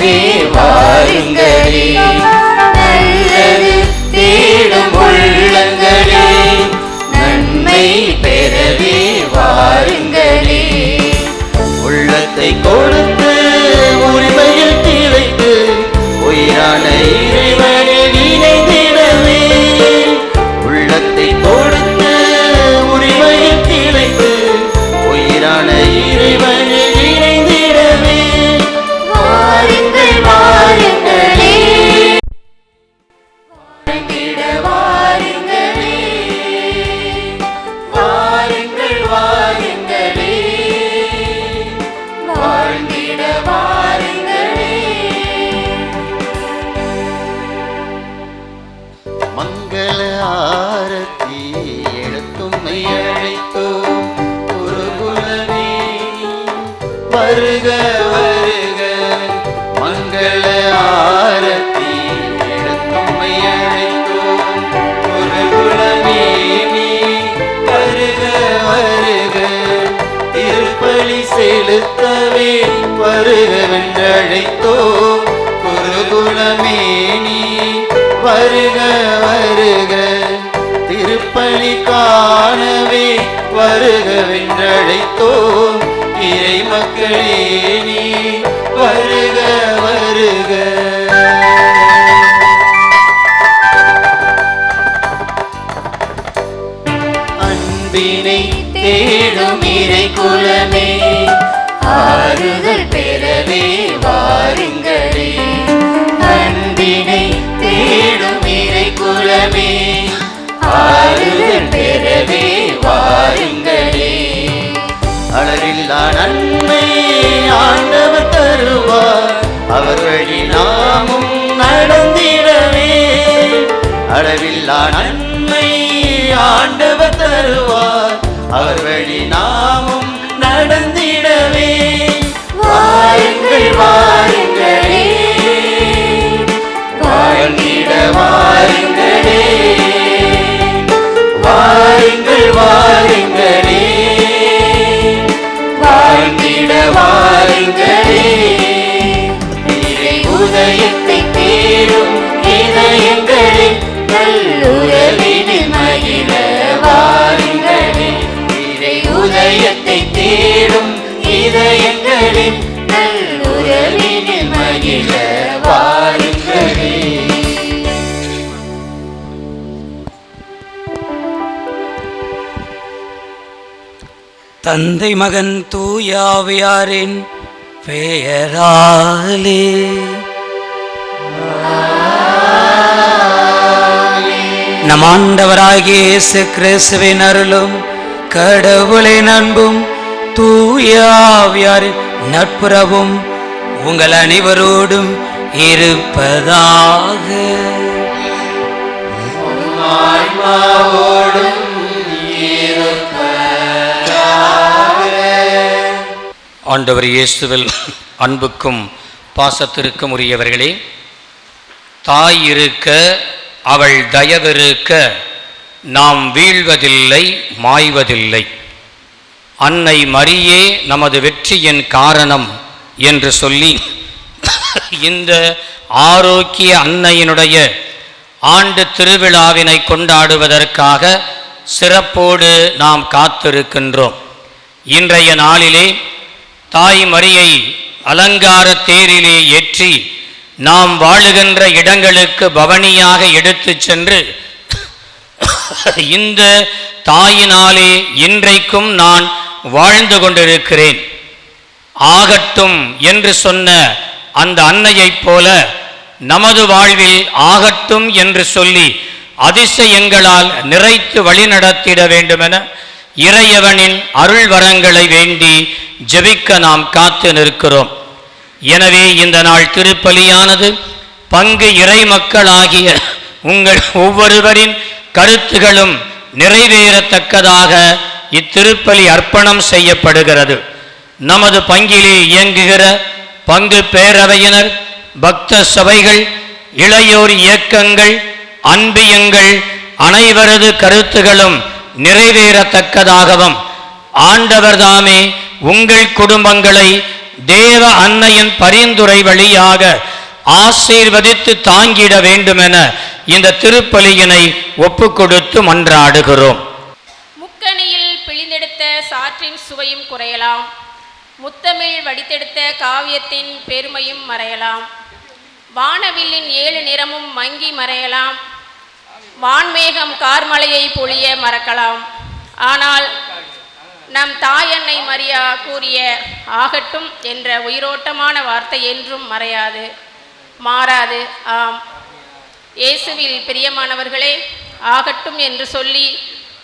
பெறவே வாருங்களே. நல்லது தேடும் உள்ளங்களே, நன்மை பெறவே வாருங்களே. உள்ளத்தை கொடுத்து உரிமையில் திளைத்து உயிரான இறைவனில் இணைந்திடவே. உள்ளத்தை கொடுத்து உரிமையில் திளைத்து உயிரான இறைவனில் இணைந்திடவே. வாருங்கள் வாருங்களே, வாழ்ந்திட வாருங்களே. வாருங்கள் வாருங்களே, வாழ்ந்திட வாருங்களே. மங்கள ஆரத்தி எடுத்தும்மை அழைத்தோம் குருகுலமே. வருக வருக மங்கள ஆரத்தி எடுத்தும்மை அழைத்தோம் குருகுலமே. வருக வருக திருப்பலி செலுத்தவே வருகவென்றழைத்தோம் குருகுலமே. வருக வருக திருப்பலி காணவே வருகவென்றழைத்தோம் இறை மக்களே. நீ வருக வருக. அன்பினை தேடும் இறை குலமே, ஆறுதல் பெறவே வாருங்களே. அன்பினை தேடும் இறை குலமே, ஆறுதல் பெறவே வாருங்களே. அளவில்லா நன்மை ஆண்டவர் தருவார், அவர் வழி நாமும் நடந்திடவே. அளவில்லா நன்மை ஆண்டவர் தருவார், அவர் வழி நாமும் நடந்திடவே. வாருங்கள் வாருங்களே, வாழ்ந்திட வாருங்களே. வாருங்கள் வாருங்களே, வாழ்ந்திட வாருங்களே. இறை உதயத்தை தேடும் இதயங்களே, நல்லுறவினில் மகிழ வாருங்களே. இறை உதயத்தை தேடும் இதயங்களே, நல்லுறவினில் மகிழ வாருங்களே. தந்தை மகன் தூயாவியாரின் பெயராலே நம் ஆண்டவராகிய இயேசு கிறிஸ்துவின் அருளும் கடவுளின் அன்பும் தூயாவியாரின் நட்புறவும் உங்கள் அனைவரோடும் இருப்பதாக. ஆண்டவர் இயேசுவில் அன்புக்கும் பாசத்திற்கும் உரியவர்களே, தாய் இருக்க அவள் தயவிருக்க நாம் வீழ்வதில்லை மாய்வதில்லை. அன்னை மரியே நமது வெற்றியின் காரணம் என்று சொல்லி இந்த ஆரோக்கிய அன்னையினுடைய ஆண்டு திருவிழாவினை கொண்டாடுவதற்காக சிறப்போடு நாம் காத்திருக்கின்றோம். இன்றைய நாளிலே தாய் மரியை அலங்கார தேரிலே ஏற்றி நாம் வாழுகின்ற இடங்களுக்கு பவனியாக எடுத்து சென்று இந்த தாயினாலே இன்றைக்கும் நான் வாழ்ந்து கொண்டிருக்கிறேன். ஆகட்டும் என்று சொன்ன அந்த அன்னையைப் போல நமது வாழ்வில் ஆகட்டும் என்று சொல்லி அதிசயங்களால் நிறைத்து வழிநடத்திட வேண்டுமென இறையவனின் அருள் வரங்களை வேண்டி ஜெபிக்க நாம் காத்து நிற்கிறோம். எனவே இந்த நாள் திருப்பலியானது பங்கு இறை மக்களாகிய உங்கள் ஒவ்வொருவரின் கருத்துகளும் நிறைவேறத்தக்கதாக இத்திருப்பலி அர்ப்பணம் செய்யப்படுகிறது. நமது பங்கிலே இயங்குகிற பங்கு பேரவையினர், பக்த சபைகள், இளையோர் இயக்கங்கள், அன்பியங்கள் அனைவரது கருத்துகளும் நிறைவேறத்தக்கதாகவும் ஆண்டவர் தாமே உங்கள் குடும்பங்களை தேவ அன்னையின் பரிந்துரை வழியாக ஆசீர்வதித்து தாங்கிட வேண்டுமென இந்த திருப்பலியினை ஒப்புக்கொடுத்து மன்றாடுகிறோம். முக்கணியில் பிழிந்தெடுத்த சாற்றின் சுவையும் குறையலாம், முத்தமிழ் வடித்தெடுத்த காவியத்தின் பெருமையும் மறையலாம், வானவில்லின் 7 நிறமும் மங்கி மறையலாம், வான்மேகம் கார்மலையை பொழிய மறக்கலாம். ஆனால் நம் தாயன்னை மரியா கூறிய ஆகட்டும் என்ற உயிரோட்டமான வார்த்தை என்றும் மறையாது, மாறாது. ஆம், இயேசுவில் பிரியமானவர்களே, ஆகட்டும் என்று சொல்லி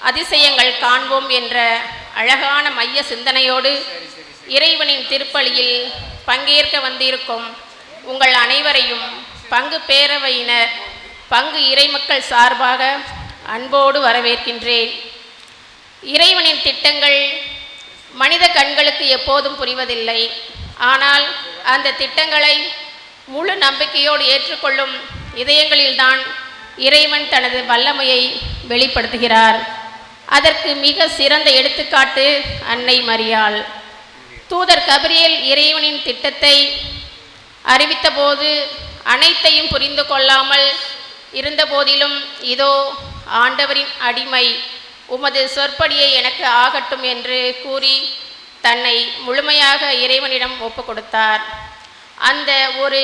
அதிசயங்கள் காண்போம் என்ற அழகான மைய சிந்தனையோடு இறைவனின் திருப்பலியில் பங்கேற்க வந்திருக்கும் உங்கள் அனைவரையும் பங்கு பேரவையினர், பங்கு இறைமக்கள் சார்பாக அன்போடு வரவேற்கின்றேன். இறைவனின் திட்டங்கள் மனித கண்களுக்கு எப்போதும் புரிவதில்லை. ஆனால் அந்த திட்டங்களை முழு நம்பிக்கையோடு ஏற்றுக்கொள்ளும் இதயங்களில்தான் இறைவன் தனது வல்லமையை வெளிப்படுத்துகிறார். அதற்கு மிக சிறந்த எடுத்துக்காட்டு அன்னை மரியாள். தூதர் கபிரியேல் இறைவனின் திட்டத்தை அறிவித்தபோது அனைத்தையும் புரிந்து கொள்ளாமல் இருந்த போதிலும், இதோ ஆண்டவரின் அடிமை, உமது சொற்படியை எனக்கு ஆகட்டும் என்று கூறி தன்னை முழுமையாக இறைவனிடம் ஒப்பு கொடுத்தார். அந்த ஒரு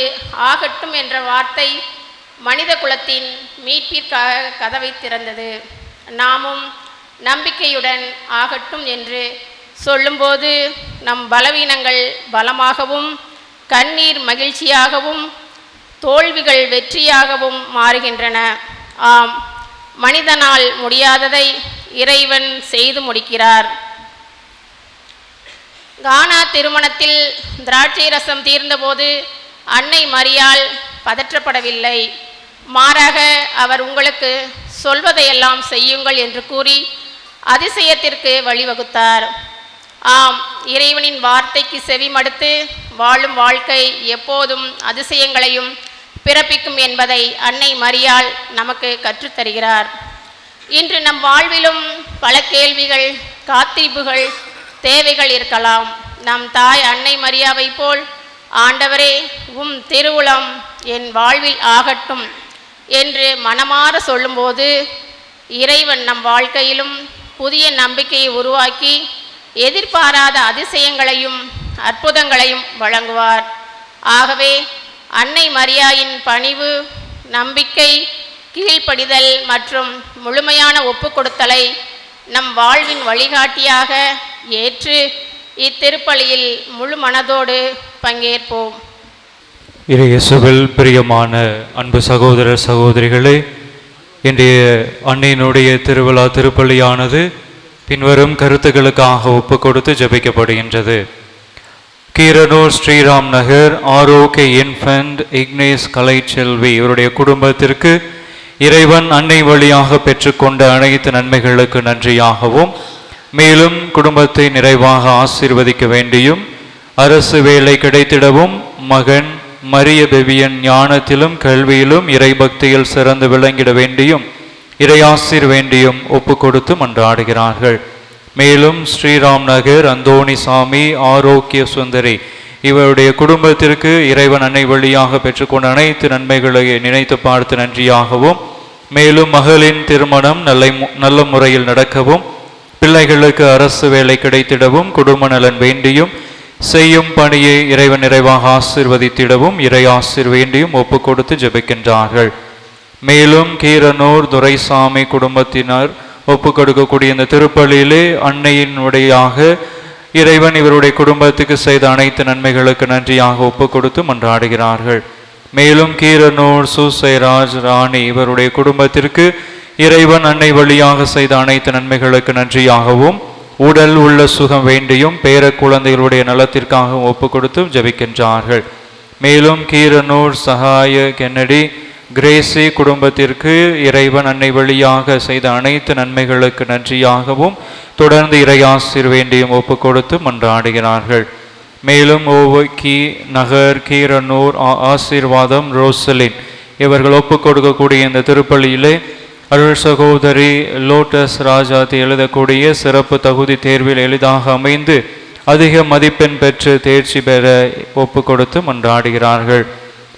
ஆகட்டும் என்ற வார்த்தை மனித குலத்தின் மீட்பிற்காக கதவை திறந்தது. நாமும் நம்பிக்கையுடன் ஆகட்டும் என்று சொல்லும்போது நம் பலவீனங்கள் பலமாகவும், கண்ணீர் மகிழ்ச்சியாகவும், தோல்விகள் வெற்றியாகவும் மாறுகின்றன. ஆம், மனிதனால் முடியாததை இறைவன் செய்து முடிக்கிறார். கானா திருமணத்தில் திராட்சை ரசம் தீர்ந்தபோது அன்னை மரியாள் பதற்றப்படவில்லை. மாறாக அவர் உங்களுக்கு சொல்வதையெல்லாம் செய்யுங்கள் என்று கூறி அதிசயத்திற்கு வழிவகுத்தார். ஆம், இறைவனின் வார்த்தைக்கு செவி மடுத்து வாழும் வாழ்க்கை எப்போதும் அதிசயங்களையும் பிறப்பிக்கும் என்பதை அன்னை மரியாள் நமக்கு கற்றுத்தருகிறார். இன்று நம் வாழ்விலும் பல கேள்விகள், காத்திருப்புகள், தேவைகள் இருக்கலாம். நம் தாய் அன்னை மரியாவை போல், ஆண்டவரே உம் திருவுளம் என் வாழ்வில் ஆகட்டும் என்று மனமாற சொல்லும்போது இறைவன் நம் வாழ்க்கையிலும் புதிய நம்பிக்கையை உருவாக்கி எதிர்பாராத அதிசயங்களையும் அற்புதங்களையும் வழங்குவார். ஆகவே அன்னை மரியாயின் பணிவு, நம்பிக்கை, கீழ்ப்படிதல் மற்றும் முழுமையான ஒப்புக்கொடுத்தலை நம் வாழ்வின் வழிகாட்டியாக ஏற்று இத்திருப்பலியில் முழு மனதோடு பங்கேற்போம். இயேசுவில் பிரியமான அன்பு சகோதர சகோதரிகளே, இன்றைய அன்னையினுடைய திருவிழா திருப்பலியானது பின்வரும் கருத்துக்களுக்காக ஒப்பு கொடுத்து ஜெபிக்கப்படுகின்றது. கீரனூர் ஸ்ரீராம் நகர் ஆரோக்கிய இன்ஃபென்ட் இக்னேஸ் கலைச்செல்வி இவருடைய குடும்பத்திற்கு இறைவன் அன்னை வழியாக பெற்றுக்கொண்ட அனைத்து நன்மைகளுக்கு நன்றியாகவும், மேலும் குடும்பத்தை நிறைவாக ஆசீர்வதிக்க வேண்டியும், அரசு வேலை கிடைத்திடவும், மகன் மரிய பெவியன் ஞானத்திலும் கல்வியிலும் இறைபக்தியில் சிறந்து விளங்கிட வேண்டியும் இறையாசிர் வேண்டியும் ஒப்பு கொடுத்து மன்றாடுகிறார்கள். மேலும் ஸ்ரீராம் நகர் அந்தோணிசாமி ஆரோக்கிய சுந்தரி இவருடைய குடும்பத்திற்கு இறைவன் அன்னை வழியாக பெற்றுக்கொண்ட அனைத்து நன்மைகளை நினைத்து பார்த்து நன்றியாகவும், மேலும் மகளின் திருமணம் நல்ல முறையில் நடக்கவும், பிள்ளைகளுக்கு அரசு வேலை கிடைத்திடவும், குடும்ப நலன் வேண்டியும், செய்யும் பணியை இறைவன் நிறைவாக ஆசீர்வதித்திடவும் இறையாசிர் வேண்டியும் ஒப்பு கொடுத்து ஜெபிக்கின்றார்கள். மேலும் கீரனூர் துரைசாமி குடும்பத்தினர் ஒப்பு கொடுக்கக்கூடிய இந்த திருப்பலியிலே அன்னையினுடையாக இறைவன் இவருடைய குடும்பத்துக்கு செய்த அனைத்து நன்மைகளுக்கு நன்றியாக ஒப்பு கொடுத்து மன்றாடுகிறார்கள். மேலும் கீரனூர் சூசைராஜ் ராணி இவருடைய குடும்பத்திற்கு இறைவன் அன்னை வழியாக செய்த அனைத்து நன்மைகளுக்கு நன்றியாகவும், உடல் உள்ள சுகம் வேண்டியும் பேர குழந்தைகளுடைய நலத்திற்காகவும் ஒப்பு கொடுத்து ஜெபிக்கின்றார்கள். மேலும் கீரனூர் சகாய கென்னடி கிரேசி குடும்பத்திற்கு இறைவன் அன்னை வழியாக செய்த அனைத்து நன்மைகளுக்கு நன்றியாகவும் தொடர்ந்து இறையாசிர் வேண்டியும் ஒப்பு கொடுத்து மன்றாடுகிறார்கள். மேலும் ஓவக்கி நகர் கீரனூர் ஆசீர்வாதம் ரோசலின் இவர்கள் ஒப்பு கொடுக்கக்கூடிய இந்த திருப்பலியிலே அருள் சகோதரி லோட்டஸ் ராஜாத்தி எழுதக்கூடிய சிறப்பு தகுதி தேர்வில் எளிதாக அமைந்து அதிக மதிப்பெண் பெற்று தேர்ச்சி பெற ஒப்பு கொடுத்து மன்றாடுகிறார்கள்.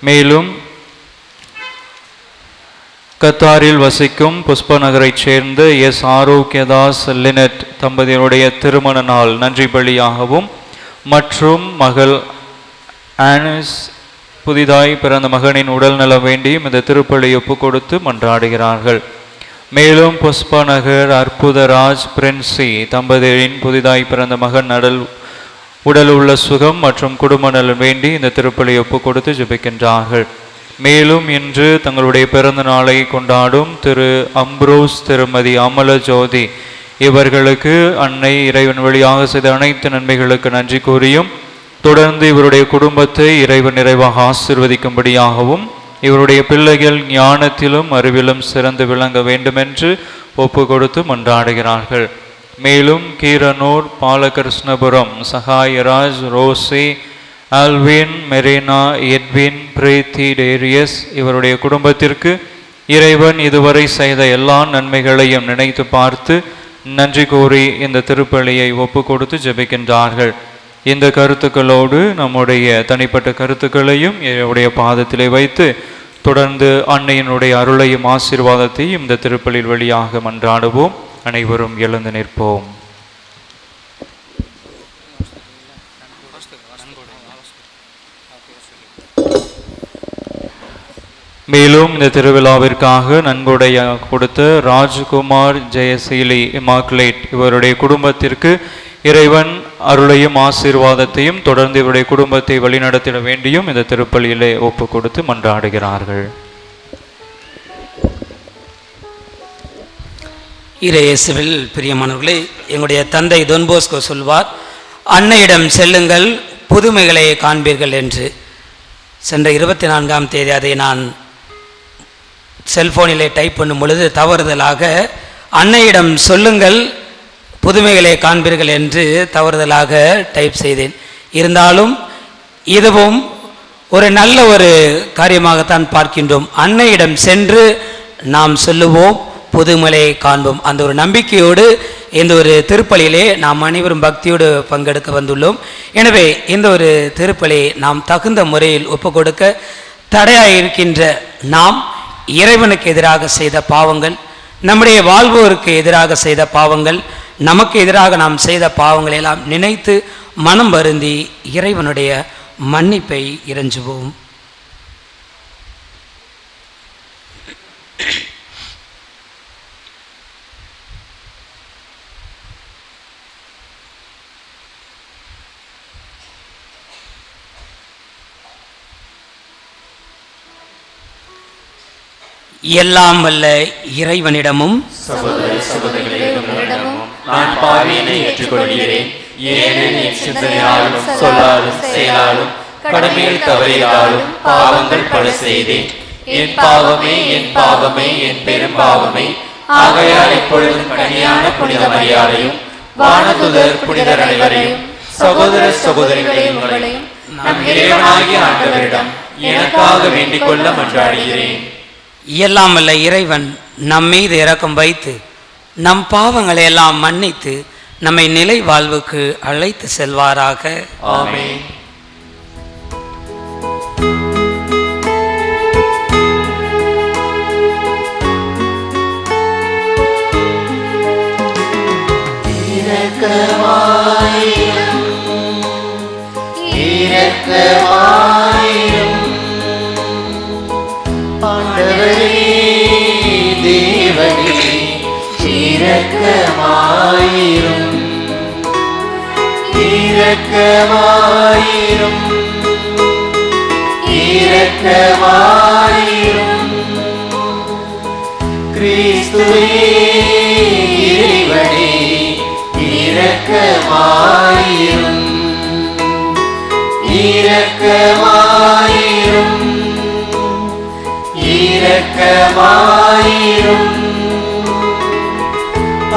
மேலும் கத்தாரில் வசிக்கும் புஷ்ப நகரைச் சேர்ந்த எஸ் ஆரோக்கியதாஸ் லினட் தம்பதியினுடைய திருமண நாள் நன்றி பலியாகவும் மற்றும் மகள் ஆனிஸ் புதிதாய் பிறந்த மகனின் உடல் நலம் வேண்டியும் இந்த திருப்பலி ஒப்பு கொடுத்து மன்றாடுகிறார்கள். மேலும் புஷ்ப நகர் அற்புதராஜ் பிரின்சி தம்பதியின் புதிதாய் பிறந்த மகன் உடல் உள்ள சுகம் மற்றும் குடும்ப நலம் வேண்டி இந்த திருப்பலி ஒப்பு கொடுத்து ஜெபிக்கின்றார்கள். மேலும் இன்று தங்களுடைய பிறந்த நாளை கொண்டாடும் திரு அம்ப்ரோஸ் திருமதி அமல ஜோதி இவர்களுக்கு அன்னை இறைவன் வழியாக செய்த அனைத்து நன்மைகளுக்கு நன்றி கூறியும் தொடர்ந்து இவருடைய குடும்பத்தை இறைவன் நிறைவாக ஆசீர்வதிக்கும்படியாகவும் இவருடைய பிள்ளைகள் ஞானத்திலும் அறிவிலும் சிறந்து விளங்க வேண்டுமென்று ஒப்பு கொடுத்து மன்றாடுகிறார்கள். மேலும் Keeranur Balakrishnapuram Sahayaraj Rosy Alvin Marina Edwin Preethi Darius இவருடைய குடும்பத்திற்கு இறைவன் இதுவரை செய்த எல்லா நன்மைகளையும் நினைத்து பார்த்து நன்றி கூறி இந்த திருப்பலியை ஒப்பு கொடுத்து ஜெபிக்கின்றார்கள். இந்த கருத்துக்களோடு நம்முடைய தனிப்பட்ட கருத்துக்களையும் இவருடைய பாதத்திலே வைத்து தொடர்ந்து அன்னையினுடைய அருளையும் ஆசீர்வாதத்தையும் இந்த திருப்பலில் வழியாக மன்றாடுவோம். அனைவரும் எழுந்து நிற்போம். மேலும் இந்த திருவிழாவிற்காக நன்கொடை கொடுத்த ராஜ்குமார் ஜெயசீலி இமாக்குலேட் இவருடைய குடும்பத்திற்கு இறைவன் அருளையும் ஆசீர்வாதத்தையும் தொடர்ந்து இவருடைய குடும்பத்தை வழிநடத்திட வேண்டியும் இந்த திருப்பலியிலே ஒப்பு கொடுத்து மன்றாடுகிறார்கள். இறையேசுவில் பிரியமானவர்களே, எங்களுடைய தந்தை தொன்போஸ்கோ சொல்வார், அன்னையிடம் செல்லுங்கள் புதுமைகளை காண்பீர்கள் என்று. சென்ற 24ஆம் தேதி அதை நான் செல்போனிலே டைப் பண்ணும் பொழுது தவறுதலாக அன்னையிடம் சொல்லுங்கள் புதுமைகளை காண்பீர்கள் என்று தவறுதலாக டைப் செய்தேன். இருந்தாலும் இதுவும் ஒரு நல்ல ஒரு காரியமாகத்தான் பார்க்கின்றோம். அன்னையிடம் சென்று நாம் சொல்லுவோம், புதுமலையை காண்போம். அந்த ஒரு நம்பிக்கையோடு இந்த ஒரு திருப்பலியிலே நாம் அனைவரும் பக்தியோடு பங்கெடுக்க வந்துள்ளோம். எனவே இந்த ஒரு திருப்பலியை நாம் தகுந்த முறையில் ஒப்பு கொடுக்க தடையாக இருக்கின்ற நாம் இறைவனுக்கு எதிராக செய்த பாவங்கள், நம்முடைய வாழ்வோருக்கு எதிராக செய்த பாவங்கள், நமக்கு எதிராக நாம் செய்த பாவங்களை எல்லாம் நினைத்து மனம் வருந்தி இறைவனுடைய மன்னிப்பை இறைஞ்சுவோம். எல்லாம் வல்ல இறைவனிடமும் நான் பாவியனை ஏற்றுக்கொள்கிறேன். ஏனெனில் என் சிந்தனையாலும் சொல்லாலும் செயலாலும் கடமையில் தவறினாலும் பாவங்கள் பல செய்தேன். என் பாவமே என் பாவமே என் பெரும் பாவமே. ஆகையால் எப்பொழுதும் கனியான புனித மரியாதையும் வானதுதர் புனிதர் அனைவரையும் சகோதர சகோதரிகளையும் நம் இறைவனாகிய ஆண்டவரிடம் எனக்காக வேண்டிக் கொள்ள மன்றாடுகிறேன். எல்லாம் வல்ல இறைவன் நம் மீது இரக்கம் வைத்து நம் பாவங்களை எல்லாம் மன்னித்து நம்மை நிலை வாழ்வுக்கு அழைத்து செல்வாராக. ஆமென். இரக்கமாயிரும் கிறிஸ்துவே இறைவனே இரக்கமாயிரும்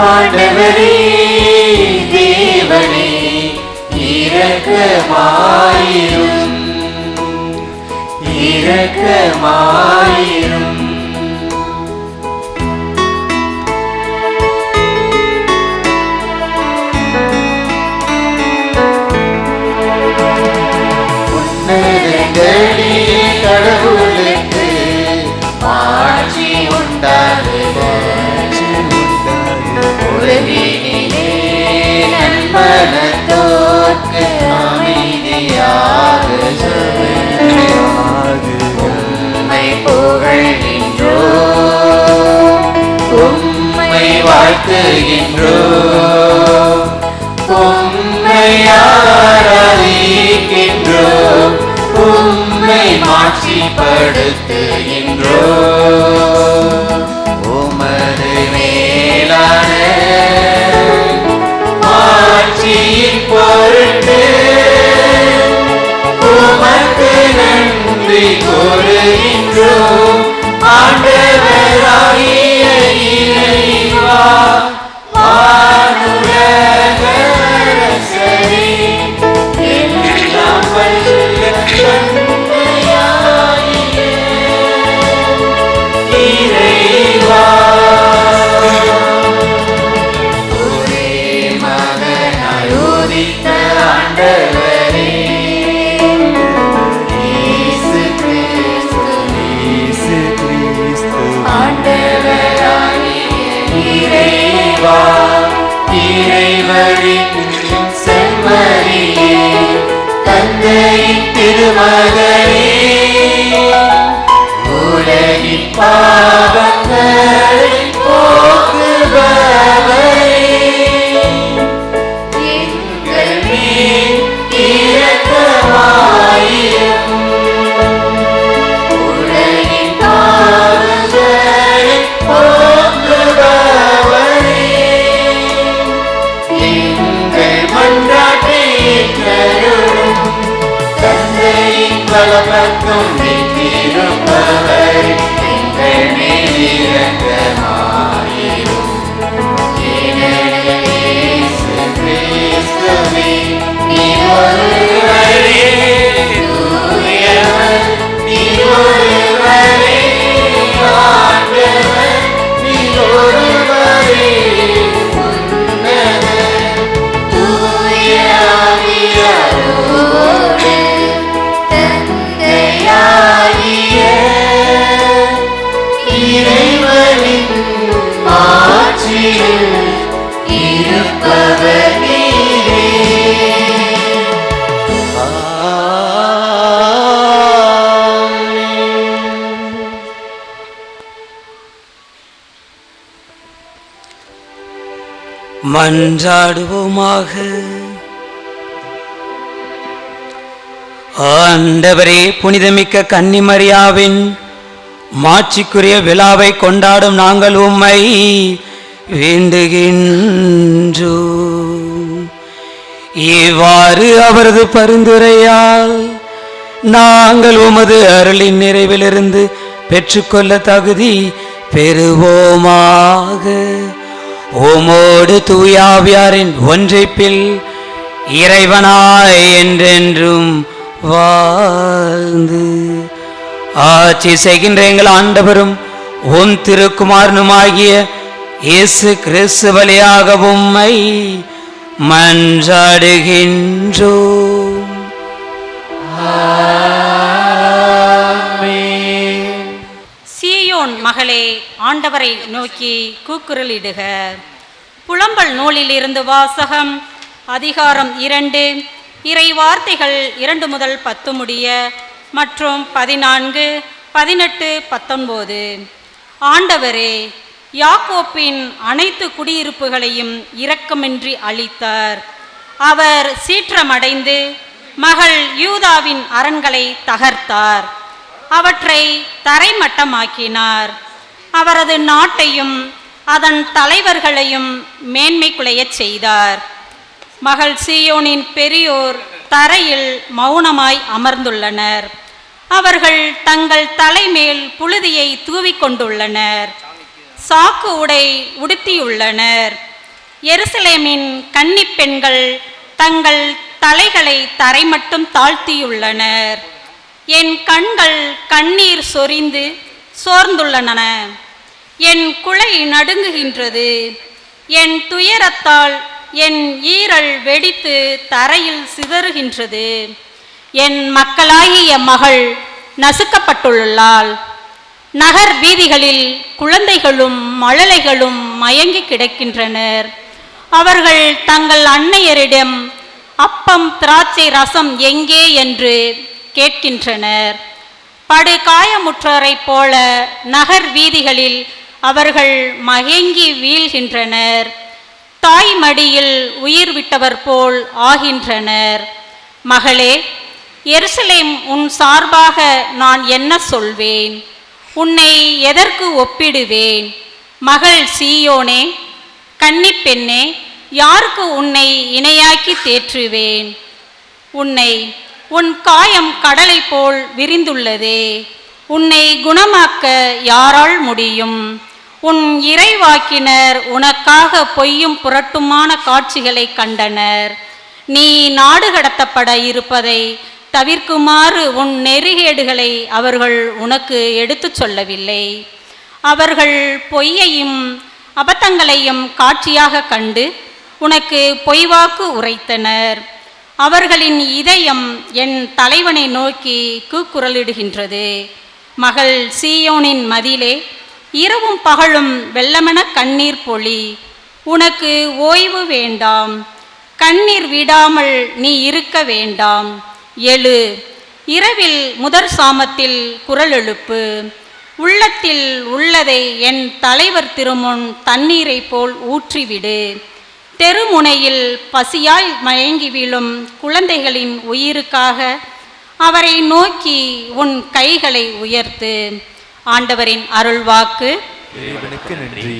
ஆண்டவரே தேவனே இரக்கமாயிரும். வாழ்த்துகின்றோம், உம்மை ஆராதிக்கின்றோம், உம்மை மாட்சிப்படுத்துகின்றோம். உமது மேலான ஆட்சியின் பொருட்டு உமக்கு நன்றி கூறுகின்றோம். ஆண்டவராகிய இறைவா, வானுலக அரசரே, எல்லாம் வல்ல தந்தையாகிய இறைவா, ஒரே மகனாய் உதித்த ஆண்டவரே, இயேசு கிறிஸ்து ஆண்டவராகிய இறைவா, இறைவனின் செம்மறியே, தந்தையின் திருமகனே, உலகின் பாவங்களை போக்குபவரே, எங்கள் மேல் இரக்கமாயிரும். உலகின் பாவங்களை போக்குபவரே, எங்கள் மன்றாட்டை ஏற்றருளும். தந்தையின் வலப்பக்கம் வீற்றிருப்பவரே, எங்கள் மேல் இரக்கமாயிரும். ஏனெனில் இயேசு கிறிஸ்துவே, நீர் ஒருவரே தூயவர், நீர் ஒருவரே ஆண்டவர், நீர் ஒருவரே உன்னதர். தூய ஆவியாரோடு தந்தையாகிய இறைவனின் ஆட்சியில் இருப்பவர் நீரே. மன்றாடுவோமாக. ஆண்டவரே, புனிதமிக்க கன்னிமரியாவின் மாட்சிக்குரிய விழாவை கொண்டாடும் நாங்கள் உம்மை வேண்டுகின்றோம். இவ்வாறு அவரது பரிந்துரையால் நாங்கள் உமது அருளின் நிறைவிலிருந்து பெற்றுக்கொள்ள தகுதி பெறுவோமாக. உமோடு தூயாவியாரின் ஒன்றைப்பில் இறைவனாய் என்றென்றும் வாழ்ந்து ஆட்சி செய்கின்ற எங்கள் ஆண்டவரும் உம் திருக்குமாரனுமாகிய இயேசு கிறிஸ்து வழியாக உம்மை மன்றாடுகின்றோம். சீயோன் மகளே, ஆண்டவரை நோக்கி கூக்குரலிடுக. புலம்பல் நூலில் இருந்து வாசகம். அதிகாரம் 2, இறை வார்த்தைகள் 2 முதல் 10 முடிய மற்றும் 14, 18, 19. ஆண்டவரே, யாக்கோப்பின் அனைத்து குடியிருப்புகளையும் இரக்கமின்றி அழித்தார். அவர் சீற்றமடைந்து மகள் யூதாவின் அரண்களை தகர்த்தார். அவற்றை தரைமட்டமாக்கினார். அவரது நாட்டையும் அதன் தலைவர்களையும் மேன்மை குலையச் செய்தார். மகள் சீயோனின் பெரியோர் தரையில் மௌனமாய் அமர்ந்துள்ளனர். அவர்கள் தங்கள் தலைமேல் புழுதியை தூவிக்கொண்டுள்ளனர். சாக்கு உடை உடுத்தியுள்ளனர். எருசலேமின் கன்னிப் பெண்கள் தங்கள் தலைகளை தரை மட்டும் தாழ்த்தியுள்ளனர். என் கண்கள் கண்ணீர் சொரிந்து சோர்ந்துள்ளன. என் குலை நடுங்குகின்றது. என் துயரத்தால் என் ஈரல் வெடித்து தரையில் சிதறுகின்றது. என் மக்களாகிய மகள் நசுக்கப்பட்டுள்ளாள். நகர் வீதிகளில் குழந்தைகளும் மழலைகளும் மயங்கி கிடக்கின்றனர். அவர்கள் தங்கள் அன்னையரிடம் அப்பம் திராட்சை ரசம் எங்கே என்று கேட்கின்றனர். படுகாயமுற்றோரைப் போல நகர் வீதிகளில் அவர்கள் மயங்கி வீழ்கின்றனர். தாய் மடியில் உயிர் விட்டவர் போல் ஆகின்றனர். மகளே, எருசலேம், உன் சார்பாக நான் என்ன சொல்வேன்? உன்னை எதற்கு ஒப்பிடுவேன்? மகள் சீயோனே, கன்னிப்பெண்ணே, யாருக்கு உன்னை இணையாக்கி தேற்றுவேன்? உன் காயம் கடலை போல் விரிந்துள்ளதே. உன்னை குணமாக்க யாரால் முடியும்? உன் இறைவாக்கினர் உனக்காக பொய்யும் புரட்டுமான காட்சிகளை கண்டனர். நீ நாடு கடத்தப்பட இருப்பதை தவிர்க்குமாறு உன் நெறிகேடுகளை அவர்கள் உனக்கு எடுத்துச் சொல்லவில்லை. அவர்கள் பொய்யையும் அபத்தங்களையும் காட்சியாக கண்டு உனக்கு பொய்வாக்கு உரைத்தனர். அவர்களின் இதயம் என் தலைவனை நோக்கி கூக்குரலிடுகின்றது. மகள் சீயோனின் மதிலே, இரவும் பகலும் வெள்ளமென கண்ணீர் பொழி. உனக்கு ஓய்வு வேண்டாம், கண்ணீர் விடாமல் நீ இருக்க வேண்டாம். எழு, இரவில் முதற் சாமத்தில் குரல் எழுப்பு. உள்ளத்தில் உள்ளதை என் தலைவர் திருமுன் தண்ணீரை போல் ஊற்றிவிடு. தெருமுனையில் பசியாய் மயங்கி வீழும் குழந்தைகளின் உயிருக்காக அவரை நோக்கி உன் கைகளை உயர்த்து. ஆண்டவரின் அருள்வாக்கு. இறைவனுக்கு நன்றி.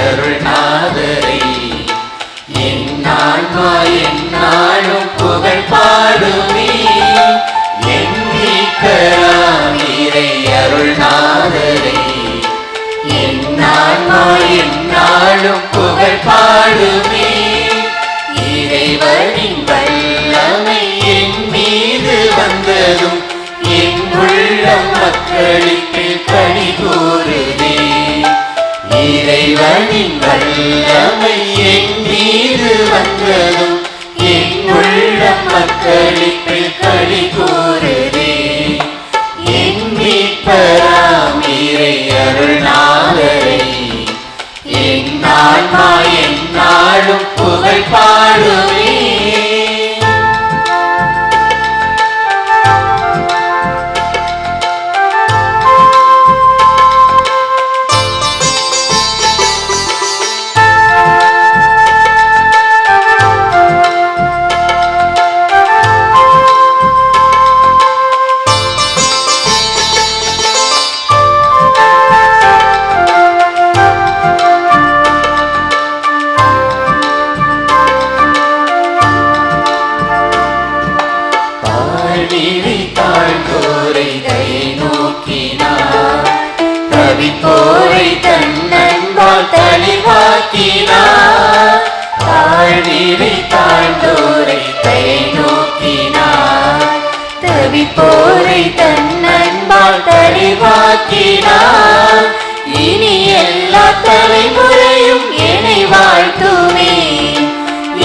அருள்நாதரை என் ஆன்மா என்னாலும் புகழ் பாடுமே. எண்ணிக்கராமிரை அருள்நாதரை என் ஆன்மா என்னாலும் புகழ் பாடுமே. இறைவனின் வல்லமை என் மீது வந்ததும் என் உள்ளம் மக்களுக்கு கனி கூறுதே. இறைவனின் வல்லமை என் மீது வந்ததும் என் உள்ளம் மக்களுக்கு களி கூறுதே. என் மீட்பராம் இறை அருள்நாதரை என் ஆன்மா என்னாலும் புகழ் பாடுமே. தவிப்போரை தன்னன்பால் தளிவாக்கினார். தாழ்நீரை தாழ்ந்தோரை கை நோக்கினார். தவிப்போரை தன்னன்பால் தளிவாக்கினார். இனி எல்லா தலைமுறையும் என்னை வாழ்த்துமே.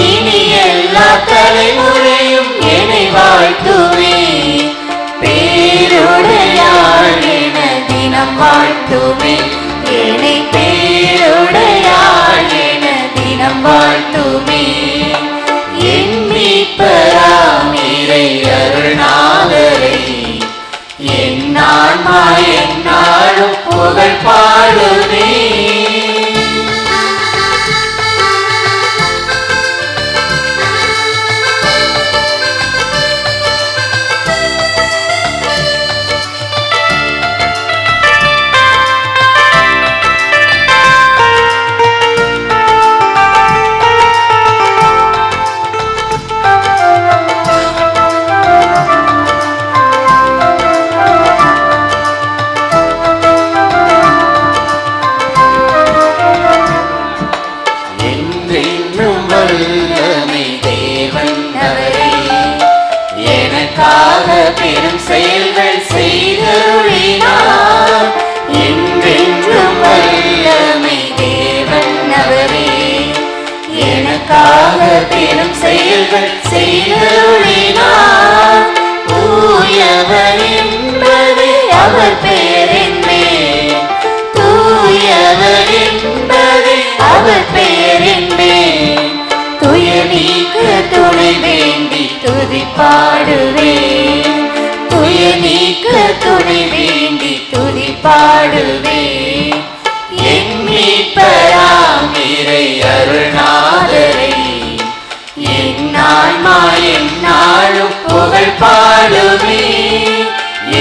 இனி எல்லா தலைமுறையும் என்னை வாழ்த்துமே. பேருடையாள் என தினம் வாழ்த்துமே. என்னை பேருடையாள் என தினம் வாழ்த்துமே. என் மீட்பராம் இறை அருள்நாதரை என் ஆன்மா என்னாலும் புகழ் பாடுமே. பெரும் செயல்கள் செய்தருளினார். என்றென்றும் வல்லமை தேவன் அவரே. எனக்காக பெரும் செயல்கள் செய்தருளினார். தூயவர் என்பது அவர் பெயர் என்பேன். பாடுவேன், துயர் நீக்க துணை வேண்டி துதி பாடுவேன். என் மீட்பராம் இறை அருள்நாதரை என் ஆன்மா எந்நாளும் புகழ் பாடுமே.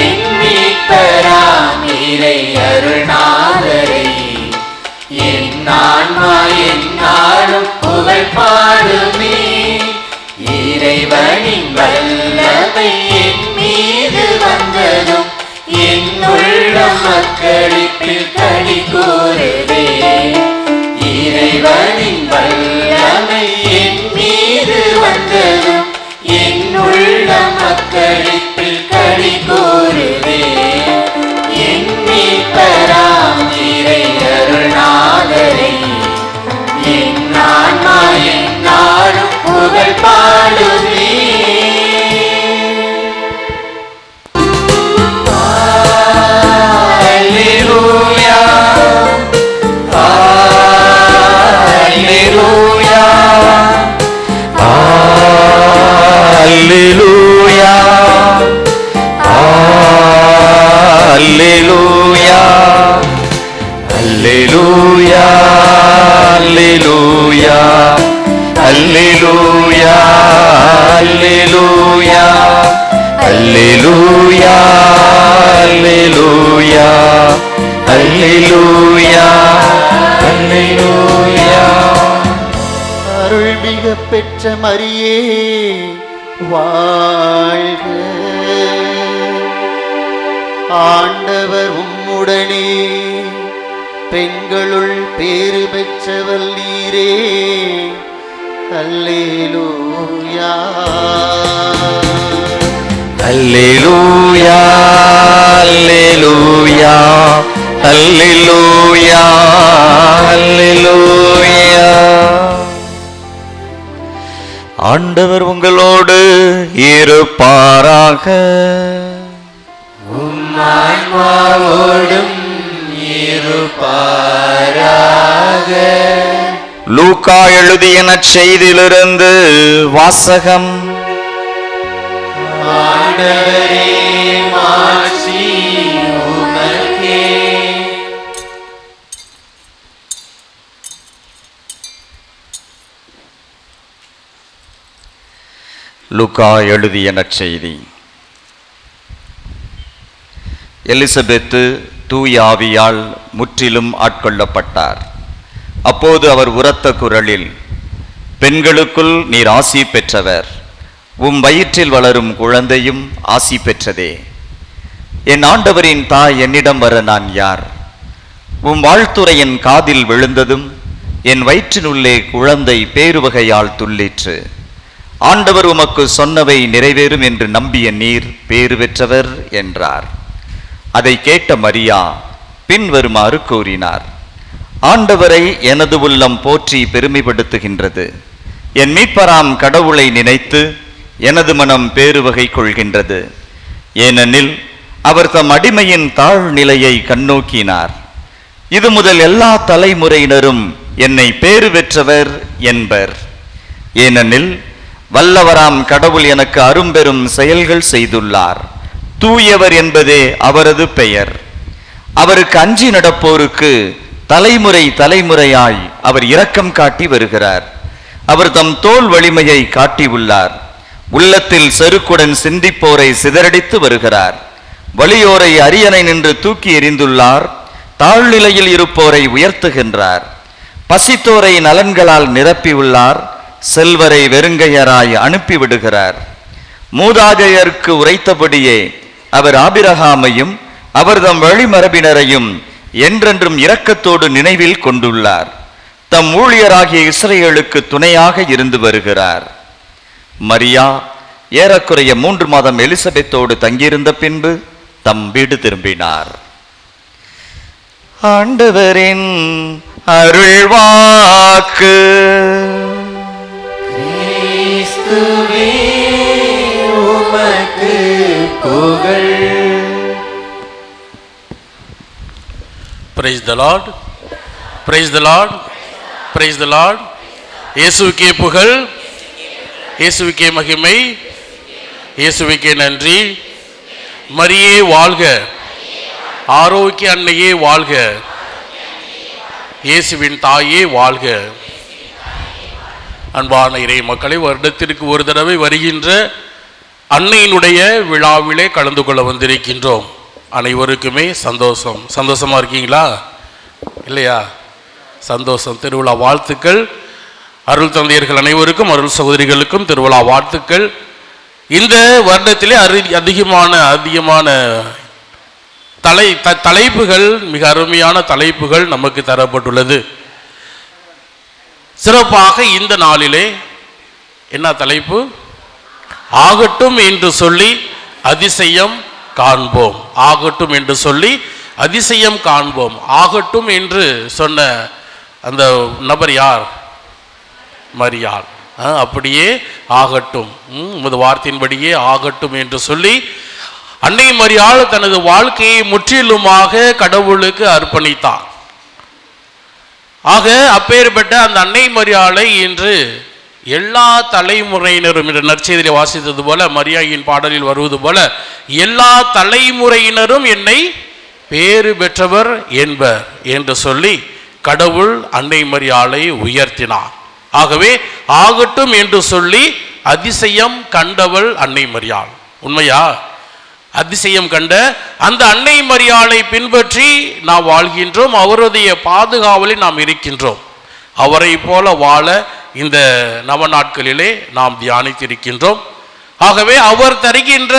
என் மீட்பராம் இறை அருள்நாதரை என் ஆன்மா எந்நாளும் புகழ் பாடுமே. இறைவனின் வல்லமை என் மீது வந்ததும் என் உள்ள மக்களிப்பில் களி கூறுவே. இறைவனின் வல்லமை என் மீது வந்ததும் என் உள்ள மக்களிப்பில் களி கூறுவே. என் மீட்பராம் இறை அருள்நாதரை என் ஆன்மா எந்நாளும் புகழ் பாடுவே. Alleluia, Alleluia, Alleluia, Alleluia, Alleluia, Alleluia, Alleluia, Alleluia, Alleluia, Alleluia, Alleluia, Alleluia. அருள்மிக பெற்ற மரியே வாழ்க, ஆண்டவர் உம்முடனே, பெண்களுள் பேறு பெற்றவள் நீரே. அல்லேலூயா, Alleluia, Alleluia, Alleluia, Alleluia. ஆண்டவர் உங்களோடு இருப்பாராக. ஆன்மாவோடும் இருப்பாராக. லூக்கா எழுதிய நற்செய்தியிலிருந்து வாசகம். ஆண்டவரே மாட்சி உமக்கே. லூக்கா எழுதிய நற்செய்தி. எலிசபெத்து தூய ஆவியால் முற்றிலும் ஆட்கொள்ளப்பட்டார். அப்போது அவர் உரத்த குரலில், பெண்களுக்குள் நீர் ஆசி பெற்றவர், உம் வயிற்றில் வளரும் குழந்தையும் ஆசி பெற்றதே. என் ஆண்டவரின் தாய் என்னிடம் வர நான் யார்? உம் வாழ்த்துரை என் காதில் விழுந்ததும் என் வயிற்றினுள்ளே குழந்தை பேருவகையால் துள்ளிற்று. ஆண்டவர் உமக்கு சொன்னவை நிறைவேறும் என்று நம்பிய நீர் பேறு பெற்றவர் என்றார். அதை கேட்ட மரியா பின்வருமாறு கூறினார்: ஆண்டவரை எனது உள்ளம் போற்றி பெருமைப்படுத்துகின்றது. என் மீட்பராம் கடவுளை நினைத்து எனது மனம் பேருவகை கொள்கின்றது. ஏனெனில் அவர் தம் அடிமையின் தாழ்நிலையை கண்ணோக்கினார். இது முதல் எல்லா தலைமுறையினரும் என்னை பேறு பெற்றவர் என்பர். ஏனெனில் வல்லவராம் கடவுள் எனக்கு அரும்பெரும் செயல்கள் செய்துள்ளார். தூயவர் என்பதே அவரது பெயர். அவருக்கு அஞ்சி நடப்போருக்கு தலைமுறை தலைமுறையாய் அவர் இரக்கம் காட்டி வருகிறார். அவர் தம் தோல் வலிமையை காட்டியுள்ளார். உள்ளத்தில் செருக்குடன் சிந்திப்போரை சிதறடித்து வருகிறார். வலியோரை அரியணை நின்று தூக்கி எறிந்துள்ளார். தாழ்நிலையில் இருப்போரை உயர்த்துகின்றார். பசித்தோரை நலன்களால் நிரப்பியுள்ளார். செல்வரை வெறுங்கையராய் அனுப்பிவிடுகிறார். மூதாதையருக்கு உரைத்தபடியே அவர் ஆபிரகாமையும் அவர்தம் வழிமரபினரையும் என்றென்றும் இரக்கத்தோடு நினைவில் கொண்டுள்ளார். தம் ஊழியராகிய இஸ்ரேலுக்கு துணையாக இருந்து வருகிறார். மரியா ஏறக்குறைய 3 மாதம் எலிசபெத்தோடு தங்கியிருந்த பின்பு தம் வீடு திரும்பினார். ஆண்டவரின் அருள்வாக்கு. கிறிஸ்துவே உமக்கு புகழ். Praise the Lord. Praise the Lord. Praise the Lord. இயேசுவுக்கே புகழ், இயேசுவுக்கே மகிமை. இயேசுவுக்கே நன்றி. மரியே வாழ்க, ஆரோக்கிய அன்னையே வாழ்க, இயேசுவின் தாயே வாழ்க. அன்பான இறை மக்களை, வருடத்திற்கு ஒரு தடவை வருகின்ற அன்னையினுடைய விழாவிலே கலந்து கொள்ள வந்திருக்கின்றோம். அனைவருக்குமே சந்தோஷம். சந்தோஷமா இருக்கீங்களா? இல்லையா? சந்தோஷம். திருவிழா வாழ்த்துக்கள். அருள் தந்தையர்கள் அனைவருக்கும், அருள் சகோதரிகளுக்கும் திருவிழா வாழ்த்துக்கள். இந்த வருடத்திலே அதிகமான தலைப்புகள், மிக அருமையான தலைப்புகள் நமக்கு தரப்பட்டுள்ளது. சிறப்பாக இந்த நாளிலே என்ன தலைப்பு? ஆகட்டும் என்று சொல்லி அதிசயம் காண்போம். ஆகட்டும் என்று சொல்லி அதிசயம் காண்போம். ஆகட்டும் என்று சொன்ன அந்த நபர் யார்? மரியாள். அப்படியே ஆகட்டும், உமது வார்த்தையின்படியே ஆகட்டும் என்று சொல்லி அன்னை மரியாள் தனது வாழ்க்கையை முற்றிலுமாக கடவுளுக்கு அர்ப்பணித்தார். ஆக அப்பேற்பட்ட அந்த அன்னை மரியாளை இன்று எல்லா தலைமுறையினரும், என்ற நற்செய்தியை வாசித்தது போல, மரியாயின் பாடலில் வருவது போல, எல்லா தலைமுறையினரும் என்னை பேறு பெற்றவர் என்பர் என்று சொல்லி கடவுள் அன்னை மரியாளை உயர்த்தினார். ஆகவே ஆகட்டும் என்று சொல்லி அதிசயம் கண்டவள் அன்னை மரியாள். உண்மையா? அதிசயம் கண்ட அந்த அன்னை மரியாளை பின்பற்றி நாம் வாழ்கின்றோம். அவருடைய பாதுகாவலில் நாம் இருக்கின்றோம். அவரை போல வாழ இந்த நவ நாட்களிலே நாம் தியானித்திருக்கின்றோம். ஆகவே அவர் தருகின்ற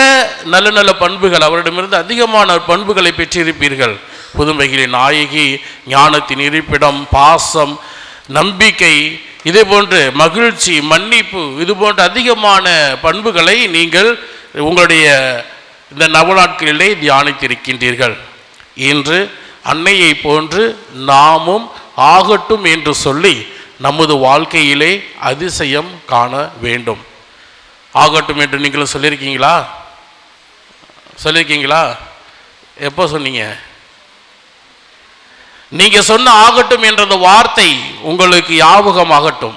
நல்ல நல்ல பண்புகள், அவரிடமிருந்து அதிகமான பண்புகளை பெற்றிருப்பீர்கள். புதுமைகளின் நாயகி, ஞானத்தின் இருப்பிடம், பாசம், நம்பிக்கை, இதே போன்று மகிழ்ச்சி, மன்னிப்பு, இது போன்ற அதிகமான பண்புகளை நீங்கள் உங்களுடைய இந்த நவநாட்களிலே தியானித்திருக்கின்றீர்கள். இன்று அன்னையை போன்று நாமும் ஆகட்டும் என்று சொல்லி நமது வாழ்க்கையிலே அதிசயம் காண வேண்டும். ஆகட்டும் என்று நீங்களும் சொல்லியிருக்கீங்களா? சொல்லியிருக்கீங்களா? எப்போ சொன்னீங்க? நீங்க சொன்ன ஆகட்டும் என்ற அந்த வார்த்தை உங்களுக்கு ஞாபகம் ஆகட்டும்.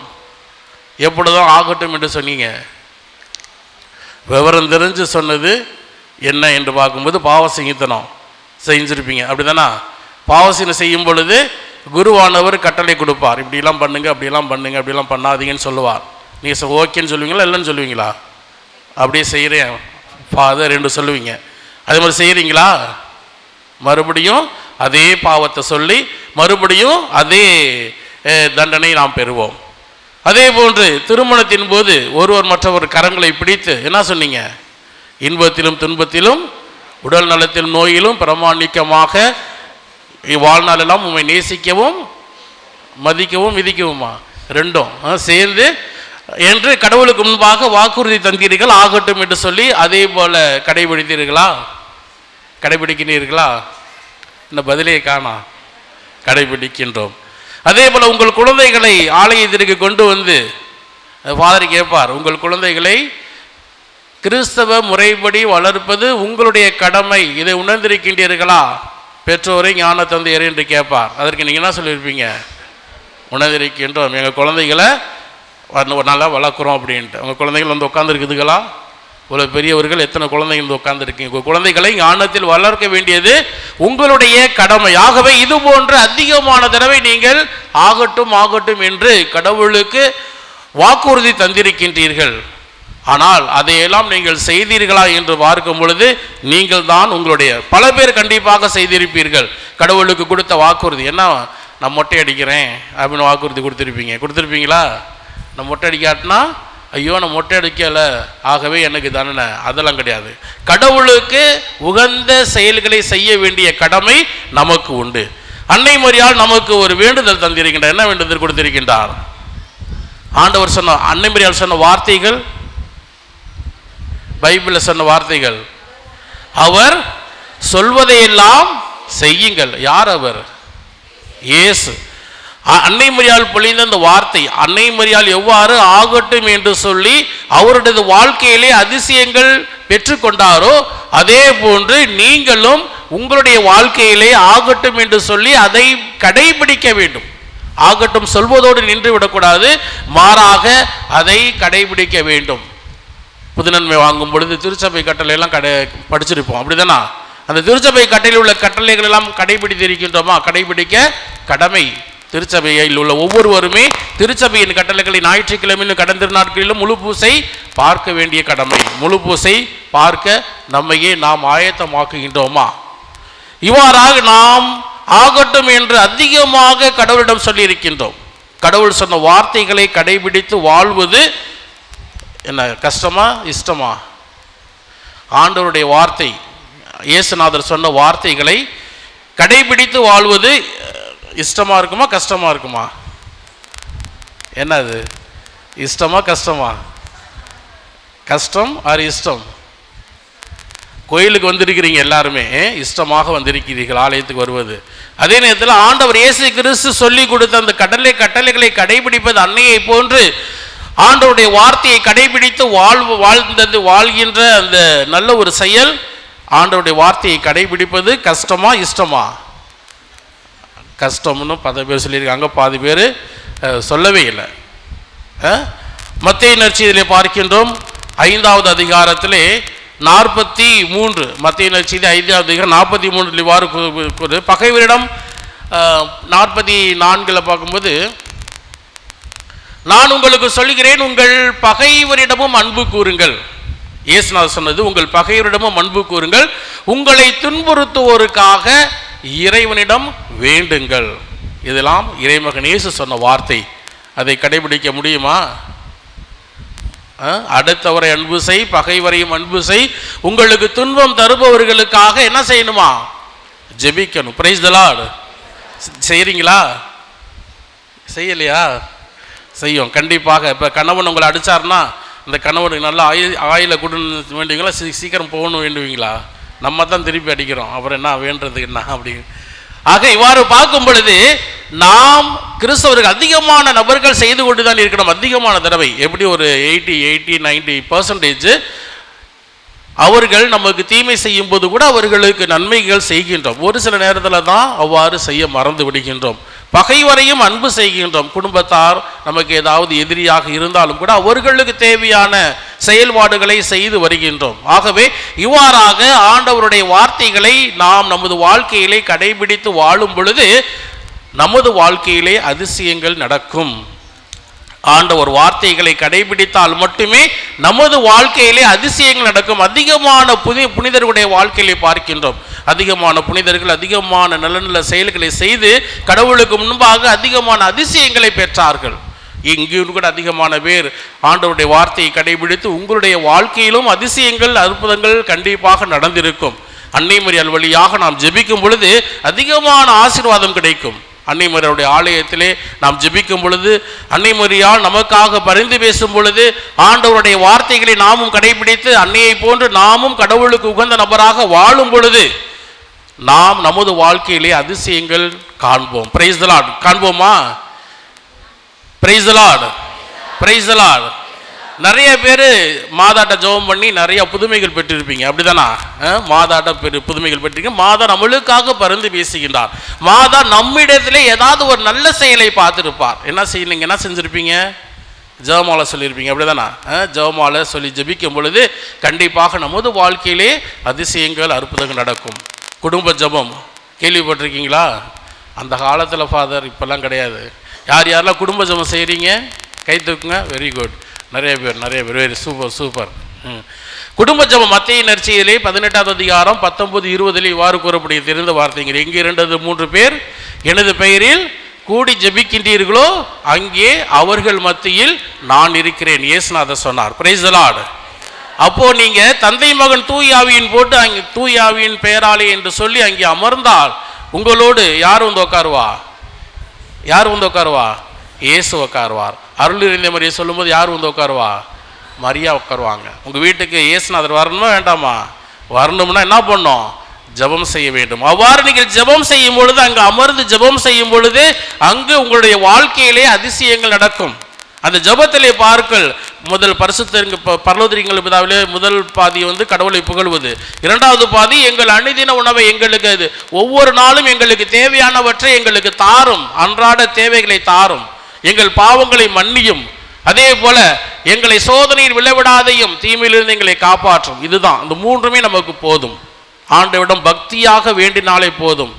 எப்பொழுதும் ஆகட்டும் என்று சொன்னீங்க? விவரம் தெரிஞ்சு சொன்னது என்ன என்று பார்க்கும்போது பாவசிங்கத்தனம் செஞ்சிருப்பீங்க, அப்படிதானா? பாவசிங்கம் செய்யும் பொழுது குருவானவர் கட்டளை கொடுப்பார். இப்படிலாம் பண்ணுங்க, அப்படிலாம் பண்ணுங்க, அப்படிலாம் பண்ணாதீங்கன்னு சொல்லுவார். நீங்கள் ஓகேன்னு சொல்லுவீங்களா, இல்லைன்னு சொல்லுவீங்களா? அப்படியே செய்கிறேன் ஃபாதர் என்று சொல்லுவீங்க. அதே மாதிரி செய்கிறீங்களா? மறுபடியும் அதே பாவத்தை சொல்லி மறுபடியும் அதே தண்டனை நாம் பெறுவோம். அதே போன்று திருமணத்தின் போது ஒருவர் மற்றவர் கரங்களை பிடித்து என்ன சொன்னீங்க? இன்பத்திலும் துன்பத்திலும், உடல் நலத்திலும் நோயிலும் பிரமாணிக்கமாக வாழ்நாளெல்லாம் உண்மை நேசிக்கவும் மதிக்கவும் விதிக்கவுமா, ரெண்டும் சேர்ந்து என்று கடவுளுக்கு முன்பாக வாக்குறுதி தந்தீர்கள். ஆகட்டும் என்று சொல்லி அதே போல கடைபிடித்தீர்களா? கடைபிடிக்கிறீர்களா? இந்த பதிலே காணா. கடைபிடிக்கின்றோம். அதே போல உங்கள் குழந்தைகளை ஆலயத்திற்கு கொண்டு வந்து ஃபாதர் கேட்பார், உங்கள் குழந்தைகளை கிறிஸ்தவ முறைப்படி வளர்ப்பது உங்களுடைய கடமை, இதை உணர்ந்திருக்கின்றீர்களா பெற்றோரை, ஞான தந்தையரை என்று கேட்பார். அதற்கு நீங்கள் என்ன சொல்லியிருப்பீங்க? உணர்ந்திருக்கின்றோம், எங்கள் குழந்தைகளை நல்லா வளர்க்குறோம் அப்படின்ட்டு. உங்கள் குழந்தைகள் வந்து உட்காந்துருக்குதுங்களா? இவ்வளோ பெரியவர்கள் எத்தனை குழந்தைகள் வந்து உட்காந்துருக்கீங்க? உங்கள் குழந்தைகளை ஞானத்தில் வளர்க்க வேண்டியது உங்களுடைய கடமை. ஆகவே இது போன்ற அதிகமான தடவை நீங்கள் ஆகட்டும் ஆகட்டும் என்று கடவுளுக்கு வாக்குறுதி தந்திருக்கின்றீர்கள். ஆனால் அதையெல்லாம் நீங்கள் செய்தீர்களா என்று பார்க்கும் பொழுது நீங்கள் தான் உங்களுடைய பல பேர் கண்டிப்பாக செய்திருப்பீர்கள். கடவுளுக்கு கொடுத்த வாக்குறுதி என்ன? நான் மொட்டை அடிக்கிறேன் அப்படின்னு வாக்குறுதி கொடுத்துருப்பீங்களா? நான் மொட்டை அடிக்காட்டினா ஐயோ நான் மொட்டை அடிக்கலை ஆகவே எனக்கு தண்டனை, அதெல்லாம் கிடையாது. கடவுளுக்கு உகந்த செயல்களை செய்ய வேண்டிய கடமை நமக்கு உண்டு. அன்னை மரியாள் நமக்கு ஒரு வேண்டுதல் தந்திருக்கின்றார். என்ன வேண்டுதல் கொடுத்திருக்கின்றார்? ஆண்டவர் சொன்ன, அன்னை மரியாள் சொன்ன வார்த்தைகள், பைபிளில் சொன்ன வார்த்தைகள், அவர் சொல்வதையெல்லாம் செய்யுங்கள். யார் அவர்? இயேசு. அன்னை மரியாள் பொழிந்த அந்த வார்த்தை, அன்னை மரியாள் எவ்வாறு ஆகட்டும் என்று சொல்லி அவருடைய வாழ்க்கையிலே அதிசயங்கள் பெற்றுக்கொண்டாரோ அதே போன்று நீங்களும் உங்களுடைய வாழ்க்கையிலே ஆகட்டும் என்று சொல்லி அதை கடைபிடிக்க வேண்டும். ஆகட்டும் சொல்வதோடு நின்று விடக்கூடாது, மாறாக அதை கடைபிடிக்க வேண்டும். புதுநன்மை வாங்கும் பொழுது திருச்சபை கட்டளையெல்லாம் படிச்சிருப்போம், அப்படிதானா? அந்த திருச்சபை கட்டளையில் உள்ள கட்டளைகள் எல்லாம் கடைபிடித்து இருக்கின்றோமா? கடைபிடிக்க கடமை. திருச்சபையில் உள்ள ஒவ்வொருவருமே திருச்சபையின் கட்டளைகளை ஞாயிற்றுக்கிழமையிலும் கடந்த நாட்களிலும் முழு பூசை பார்க்க வேண்டிய கடமை. முழு பூசை பார்க்க நம்மையே நாம் ஆயத்தமாக்குகின்றோமா? இவ்வாறாக நாம் ஆகட்டும் என்று அதிகமாக கடவுளிடம் சொல்லி இருக்கின்றோம். கடவுள் சொன்ன வார்த்தைகளை கடைபிடித்து வாழ்வது என்ன கஷ்டமா இஷ்டமா? ஆண்டவருடைய வார்த்தை, இயேசுநாதர் சொன்ன வார்த்தைகளை கடைபிடித்து வாழ்வது இஷ்டமா இருக்குமா கஷ்டமா இருக்குமா? என்னது இஷ்டமா கஷ்டமா? கஷ்டம் ஆர் இஷ்டம்? கோயிலுக்கு வந்திருக்கிறீங்க எல்லாருமே, இஷ்டமாக வந்திருக்கிறீர்கள் ஆலயத்துக்கு வருவது. அதே நேரத்தில் ஆண்டவர் இயேசு கிறிஸ்து சொல்லி கொடுத்த அந்த கட்டளைகளை கடைபிடிப்பது அன்னையை போன்று ஆண்டவருடைய வார்த்தையை கடைபிடித்து வாழ்கின்ற அந்த நல்ல ஒரு செயல். ஆண்டவருடைய வார்த்தையை கடைபிடிப்பது கஷ்டமா இஷ்டமா? கஷ்டம்னு 10 பேர் சொல்லியிருக்காங்க, பாதி பேர் சொல்லவே இல்லை. மத்தேயு நற்செய்தியிலே பார்க்கின்றோம் 5வது அதிகாரத்திலே 43, மத்தேயு நற்செய்தி 5வது அதிகாரம் 43 இவ்வாறு பகைவரிடம் 44 பார்க்கும்போது, நான் உங்களுக்கு சொல்கிறேன் உங்கள் பகைவரிடமும் அன்பு கூறுங்கள். இயேசுநாதர் சொன்னது உங்கள் பகைவரிடமும் அன்பு கூறுங்கள், உங்களை துன்புறுத்துவோருக்காக இறைவனிடம் வேண்டுங்கள். இதெல்லாம் இறைமகன் இயேசு சொன்ன வார்த்தை. அதை கடைபிடிக்க முடியுமா? அடுத்தவரை அன்பு செய், பகைவரையும் அன்பு செய், உங்களுக்கு துன்பம் தருபவர்களுக்காக என்ன செய்யணுமா? ஜெபிக்கணும். Praise the Lord. செய்றீங்களா? செய்யலையா? செய்யும் கண்டிப்பாக. இப்போ கணவன் உங்களை அடித்தார்னா இந்த கணவனுக்கு நல்லா ஆயில கொடுன்னு வேண்டுவீங்களா? சீக்கிரம் போகணும் வேண்டுவீங்களா? நம்ம தான் திருப்பி அடிக்கிறோம், அப்புறம் என்ன வேண்டதுக்கு என்ன அப்படி. ஆக இவ்வாறு பார்க்கும் பொழுது நாம் கிறிஸ்தவர்கள் அதிகமான நபர்கள் செய்து கொண்டு தான் இருக்கணும். அதிகமான தடவை எப்படி ஒரு 80-90% அவர்கள் நமக்கு தீமை செய்யும் போது கூட அவர்களுக்கு நன்மைகள் செய்கின்றோம். ஒரு சில நேரத்தில் தான் அவ்வாறு செய்ய மறந்து விடுகின்றோம். பகைவரையும் அன்பு செய்கின்றோம். குடும்பத்தார் நமக்கு ஏதாவது எதிரியாக இருந்தாலும் கூட அவர்களுக்கு தேவையான செயல்பாடுகளை செய்து வருகின்றோம். ஆகவே இவ்வாறாக ஆண்டவருடைய வார்த்தைகளை நாம் நமது வாழ்க்கையிலே கடைபிடித்து வாழும் பொழுது நமது வாழ்க்கையிலே அதிசயங்கள் நடக்கும். ஆண்டவர் வார்த்தைகளை கடைபிடித்தால் மட்டுமே நமது வாழ்க்கையிலே அதிசயங்கள் நடக்கும். அதிகமான புனிதர்களுடைய வாழ்க்கையிலே பார்க்கின்றோம். அதிகமான புனிதர்கள் அதிகமான நல்ல நல்ல செயல்களை செய்து கடவுளுக்கு முன்பாக அதிகமான அதிசயங்களை பெற்றார்கள். இங்கும் கூட அதிகமான பேர் ஆண்டவருடைய வார்த்தையை கடைபிடித்து உங்களுடைய வாழ்க்கையிலும் அதிசயங்கள் அற்புதங்கள் கண்டிப்பாக நடந்திருக்கும். அன்னை மரியாள் வழியாக நாம் ஜெபிக்கும் பொழுது அதிகமான ஆசீர்வாதம் கிடைக்கும். அன்னை மரியாளுடைய ஆலயத்திலே நாம் ஜெபிக்கும் பொழுது, அன்னை மரியாள் நமக்காக பரிந்து பேசும் பொழுது, ஆண்டவருடைய வார்த்தைகளை நாமும் கடைபிடித்து அன்னையை போன்று நாமும் கடவுளுக்கு உகந்த நபராக வாழும் பொழுது நாம் நமது வாழ்க்கையிலே அதிசயங்கள் காண்போம். Praise the Lord. காண்போமா? Praise the Lord. Praise the Lord. நிறைய பேர் மாதாட்ட ஜெபம் பண்ணி நிறைய புதுமைகள் பெற்றிருப்பீங்க, அப்படிதானா? மாதாட்ட புதுமைகள் பெற்றிருக்கீங்க. மாதா நம்மளுக்காக பரிந்து பேசுகின்றார். மாதா நம்மிடத்திலே ஏதாவது ஒரு நல்ல செயலை பார்த்துருப்பார். என்ன செய்யணும்? என்ன செஞ்சுருப்பீங்க? ஜெபமாலை சொல்லியிருப்பீங்க, அப்படிதானா? ஜெபமாலை சொல்லி ஜெபிக்கும் பொழுது கண்டிப்பாக நமது வாழ்க்கையிலே அதிசயங்கள் அற்புதங்கள் நடக்கும். குடும்ப ஜெபம் கேள்விப்பட்டிருக்கீங்களா? அந்த காலத்தில் ஃபாதர், இப்போல்லாம் கிடையாது. யார் யாரெல்லாம் குடும்ப ஜெபம் செய்கிறீங்க கை தூக்குங்க. Very good. நிறைய பேர் வெரி சூப்பர் சூப்பர். குடும்ப ஜெபம் மத்தேயு நற்செய்தியிலே 18வது அதிகாரம் 19-20 இவ்வாறு கூறக்கூடிய தெரிந்த வார்த்தைகள், எங்கே 2-3 பேர் எனது பெயரில் கூடி ஜெபிக்கின்றீர்களோ அங்கே அவர்கள் மத்தியில் நான் இருக்கிறேன். இயேசுநாதர் சொன்னார். Price the Lord. அப்போ நீங்க தந்தை மகன் தூயாவியின் போட்டு அங்கே தூயாவியின் பெயராலே என்று சொல்லி அங்கே அமர்ந்தால் உங்களோடு யார் வந்து உட்காருவா? யார் வந்து உட்காருவா? இயேசு உட்காருவார். அருள் நிறைந்த மரியை சொல்லும்போது யார் வந்து உட்காருவா? மரியா உட்காருவாங்க. உங்கள் வீட்டுக்கு இயேசுநாதர் வரணுமா வேண்டாமா? வரணும்னா என்ன பண்ணணும்? ஜெபம் செய்ய வேண்டும். அவ்வாறு நீங்கள் ஜெபம் செய்யும் பொழுது, அங்கு அமர்ந்து ஜெபம் செய்யும் பொழுது அங்கு உங்களுடைய வாழ்க்கையிலே அதிசயங்கள் நடக்கும். அந்த ஜெபத்திலே பார்க்கல் முதல் பரிசுத்த பரலோகத்தின் பிதாவிலே முதல் பாதி வந்து கடவுளை புகழ்வது, இரண்டாவது பாதி எங்கள் அனுதின உணவை எங்களுக்கு ஒவ்வொரு நாளும் எங்களுக்கு தேவையானவற்றை எங்களுக்கு தாரும், அன்றாட தேவைகளை தாரும், எங்கள் பாவங்களை மன்னியும், அதே போல எங்களை சோதனையில் விழவிடாதையும் தீமையிலிருந்து எங்களை காப்பாற்றும். இதுதான், இந்த மூன்றுமே நமக்கு போதும். ஆண்டவரிடம் பக்தியாக வேண்டினாலே போதும்.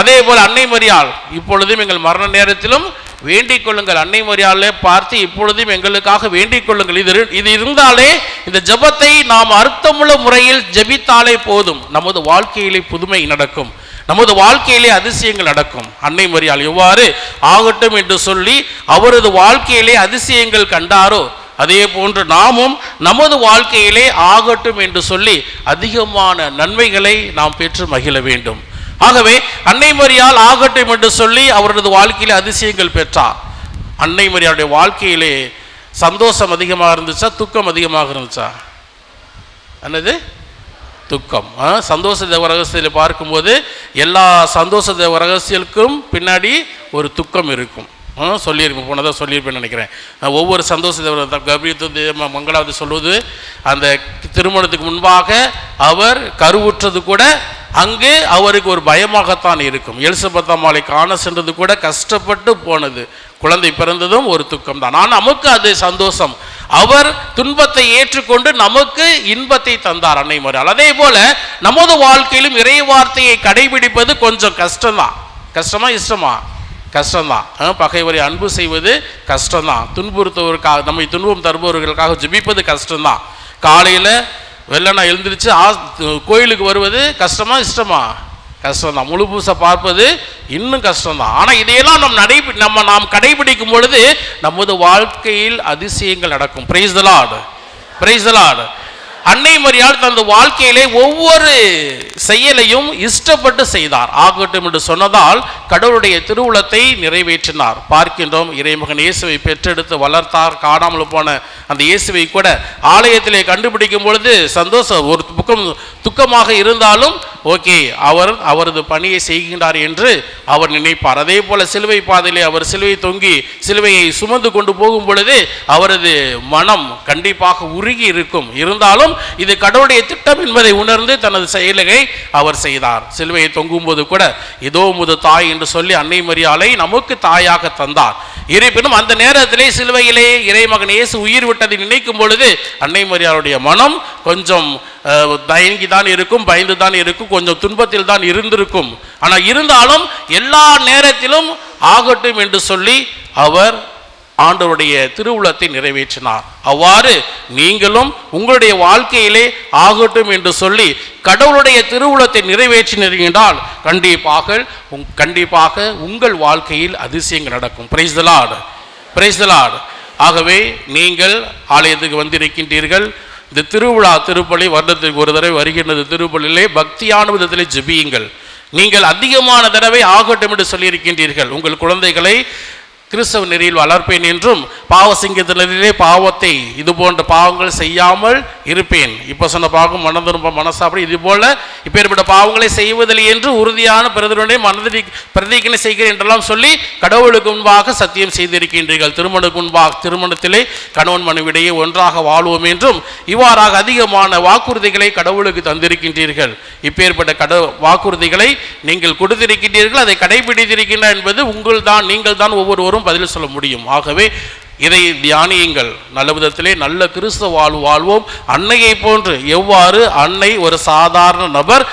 அதே போல் அன்னை மரியாள் இப்பொழுதும் எங்கள் மரண நேரத்திலும் வேண்டிக் கொள்ளுங்கள். அன்னை மரியாளை பார்த்து இப்பொழுதும் எங்களுக்காக வேண்டிக் கொள்ளுங்கள். இது இருந்தாலே, இந்த ஜெபத்தை நாம் அர்த்தமுள்ள முறையில் ஜெபித்தாலே போதும், நமது வாழ்க்கையிலே புதுமை நடக்கும், நமது வாழ்க்கையிலே அதிசயங்கள் நடக்கும். அன்னை மரியாள் எவ்வாறு ஆகட்டும் என்று சொல்லி அவரது வாழ்க்கையிலே அதிசயங்கள் கண்டாரோ, அதே போன்று நாமும் நமது வாழ்க்கையிலே ஆகட்டும் என்று சொல்லி அதிகமான நன்மைகளை நாம் பெற்று மகிழ வேண்டும். ஆகவே அன்னை மரியாள் ஆகட்டும் என்று சொல்லி அவரது வாழ்க்கையிலே அதிசயங்கள் பெற்றார். அன்னை மரியாளுடைய வாழ்க்கையிலே சந்தோஷம் அதிகமாக இருந்துச்சா, துக்கம் அதிகமாக இருந்துச்சா? என்னது? துக்கம். சந்தோஷ தேவ ரகசியத்தில் பார்க்கும்போது எல்லா சந்தோஷ தேவ ரகசியத்துக்கும் பின்னாடி ஒரு துக்கம் இருக்கும். சொல்லியிருப்பேன், போனதாக சொல்லியிருப்பேன்னு நினைக்கிறேன். ஒவ்வொரு சந்தோஷ தேவ கபிரியத்து மங்களாவது சொல்வது, அந்த திருமணத்துக்கு முன்பாக அவர் கருவுற்றது கூட அங்கு அவருக்கு ஒரு பயமாகத்தான் இருக்கும். எலிசபெத் அம்மாளை காண சென்றது கூட கஷ்டப்பட்டு போனது. குழந்தை பிறந்ததும் ஒரு துக்கம் தான். ஆனால் நமக்கு அது சந்தோஷம். அவர் துன்பத்தை ஏற்றுக்கொண்டு நமக்கு இன்பத்தை தந்தார் அன்னை மரியாள். அதே போல நமது வாழ்க்கையிலும் இறை வார்த்தையை கடைபிடிப்பது கொஞ்சம் கஷ்டம்தான். கஷ்டமா இஷ்டமா? கஷ்டம்தான். பகைவரை அன்பு செய்வது கஷ்டம்தான். துன்புறுத்துவதற்காக, நம்மை துன்பம் தருபவர்களுக்காக ஜெபிப்பது கஷ்டம்தான். காலையில் வெள்ளனா எழுந்திரிச்சு கோயிலுக்கு வருவது கஷ்டமா இஷ்டமா? கஷ்டம்தான். முழு பூசை பார்ப்பது இன்னும் கஷ்டம்தான். ஆனால் இதையெல்லாம் நாம் கடைபிடிக்கும் பொழுது நமது வாழ்க்கையில் அதிசயங்கள் நடக்கும். Price the Lord, praise the Lord. அன்னை மரியாள் தனது வாழ்க்கையிலே ஒவ்வொரு செயலையும் இஷ்டப்பட்டு செய்தார். ஆகட்டும் என்று சொன்னதால் கடவுளுடைய திருவுளத்தை நிறைவேற்றினார். பார்க்கின்றோம், இறைமகன் இயேசுவை பெற்றெடுத்து வளர்த்தார். காணாமல் போன அந்த இயேசுவை கூட ஆலயத்திலே கண்டுபிடிக்கும் பொழுது சந்தோஷம், ஒரு பக்கம் துக்கமாக இருந்தாலும் ஓகே, அவரது பணியை செய்கின்றார் என்று அவர் நினைப்பார். அதே போல சிலுவை பாதையிலே அவர் சிலுவை தொங்கி சிலுவையை சுமந்து கொண்டு போகும் பொழுது அவரது மனம் கண்டிப்பாக உருகி இருக்கும். இருந்தாலும் இது கடவுளுடைய திட்டம் என்பதை உணர்ந்து தனது செயலை அவர் செய்தார். சிலுவையை தொங்கும் போது கூட இதோ முது தாய் என்று சொல்லி அன்னை மரியாளை நமக்கு தாயாக தந்தார். இருப்பினும் அந்த நேரத்திலே சிலுவையிலே இறைமகன் இயேசு உயிர் விட்டதை நினைக்கும் பொழுது அன்னை மரியாளுடைய மனம் கொஞ்சம் தயங்கி தான் இருக்கும், பயந்து தான் இருக்கும், கொஞ்சம் துன்பத்தில் தான் இருந்திருக்கும். ஆனால் இருந்தாலும் எல்லா நேரத்திலும் ஆகட்டும் என்று சொல்லி அவர் ஆண்டவருடைய திருவுளத்தை நிறைவேற்றினார். அவ்வாறு நீங்களும் உங்களுடைய வாழ்க்கையிலே ஆகட்டும் என்று சொல்லி கடவுளுடைய திருவுளத்தை நிறைவேற்றினீர்கள் கண்டிப்பாக உங்கள் வாழ்க்கையில் அதிசயங்கள் நடக்கும். Price the Lord, praise the Lord. ஆகவே நீங்கள் ஆலயத்துக்கு வந்திருக்கின்றீர்கள். இந்த திருவிழா திருப்பலி வருடத்திற்கு ஒரு தடவை வருகின்றது. திருப்பலியிலே பக்தியான விதத்திலே ஜெபியுங்கள். நீங்கள் அதிகமான தடவை ஆகட்டும் என்று சொல்லியிருக்கின்றீர்கள். உங்கள் குழந்தைகளை கிறிஸ்தவ நெறியில் வளர்ப்பேன் என்றும் பாவ சிங்கத்தினரிலே பாவத்தை இது போன்ற பாவங்கள் செய்யாமல் இருப்பேன். இப்போ சொன்ன பாவம் மனதிரும்ப மனசாப்படி இது போல இப்பேற்பட்ட பாவங்களை செய்வதில்லை என்று உறுதியான பிரதனுடைய பிரதிஜை செய்கிறேன் என்றெல்லாம் சொல்லி கடவுளுக்கு முன்பாக சத்தியம் செய்திருக்கின்றீர்கள். திருமணத்திலே கணவன் மனைவிடையே ஒன்றாக வாழ்வோம் என்றும் இவ்வாறாக அதிகமான வாக்குறுதிகளை கடவுளுக்கு தந்திருக்கின்றீர்கள். இப்பேற்பட்ட வாக்குறுதிகளை நீங்கள் கொடுத்திருக்கின்றீர்கள், அதை கடைபிடித்திருக்கின்றார் என்பது நீங்கள் தான் ஒவ்வொருவரும் பதில் சொல்ல முடியும். ஆகவே இதை தியானியுங்கள். நல்ல விதத்திலே நல்ல கிறிஸ்தவ வாழ்வோம். அன்னையை போன்று எவ்வாறு அன்னை ஒரு சாதாரண நபர்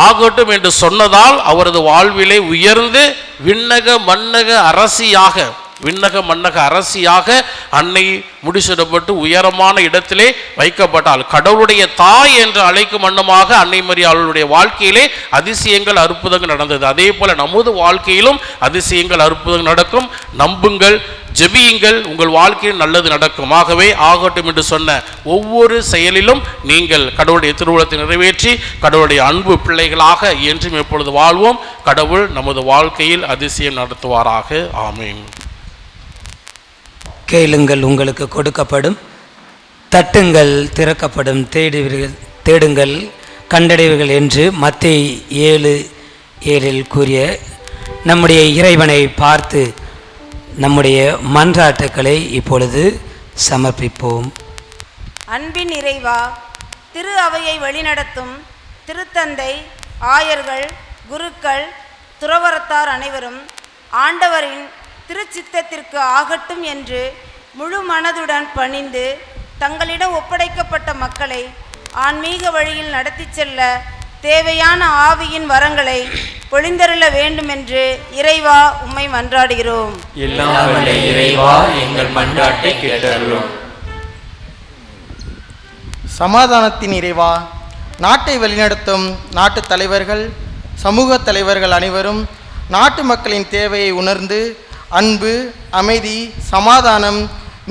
ஆகட்டும் என்று சொன்னதால் அவரது வாழ்விலே உயர்ந்து விண்ணக மன்னக அரசியாக அன்னை முடிசூடப்பட்டு உயரமான இடத்திலே வைக்கப்பட்டால் கடவுளுடைய தாய் என்று அழைக்கும் வண்ணமாக அன்னை மரியாளுடைய வாழ்க்கையிலே அதிசயங்கள் அற்புதங்கள் நடந்தது. அதே போல நமது வாழ்க்கையிலும் அதிசயங்கள் அற்புதங்கள் நடக்கும். நம்புங்கள், ஜெபியுங்கள், உங்கள் வாழ்க்கையில் நல்லது நடக்கும். ஆகவே ஆகட்டும் என்று சொன்ன ஒவ்வொரு செயலிலும் நீங்கள் கடவுளுடைய திருவுளத்தை நிறைவேற்றி கடவுளுடைய அன்பு பிள்ளைகளாக என்றும் எப்பொழுது வாழ்வோம். கடவுள் நமது வாழ்க்கையில் அதிசயம் நடத்துவாராக. ஆமென். கேளுங்கள், உங்களுக்கு கொடுக்கப்படும், தட்டுங்கள், திறக்கப்படும், தேடுங்கள், கண்டடைவீர்கள் என்று மத்தேயு 7:7 கூறிய நம்முடைய இறைவனை பார்த்து நம்முடைய மன்றாட்டுக்களை இப்பொழுது சமர்ப்பிப்போம். அன்பின் இறைவா, திரு அவையை வழிநடத்தும் திருத்தந்தை, ஆயர்கள், குருக்கள், துறவரத்தார் அனைவரும் ஆண்டவரின் திருச்சித்தத்திற்கு ஆகட்டும் என்று முழு மனதுடன் பணிந்து தங்களிடம் ஒப்படைக்கப்பட்ட மக்களை ஆன்மீக வழியில் நடத்தி செல்ல தேவையான ஆவியின் வரங்களை பொழிந்தருள வேண்டுமென்று இறைவா உம்மை மன்றாடுகிறோம். எல்லாம் வல்ல இறைவா எங்கள் மன்றாட்டை கேட்டருளும். சமாதானத்தின் இறைவா, நாட்டை வழிநடத்தும் நாட்டு தலைவர்கள், சமூக தலைவர்கள் அனைவரும் நாட்டு மக்களின் தேவையை உணர்ந்து அன்பு, அமைதி, சமாதானம்,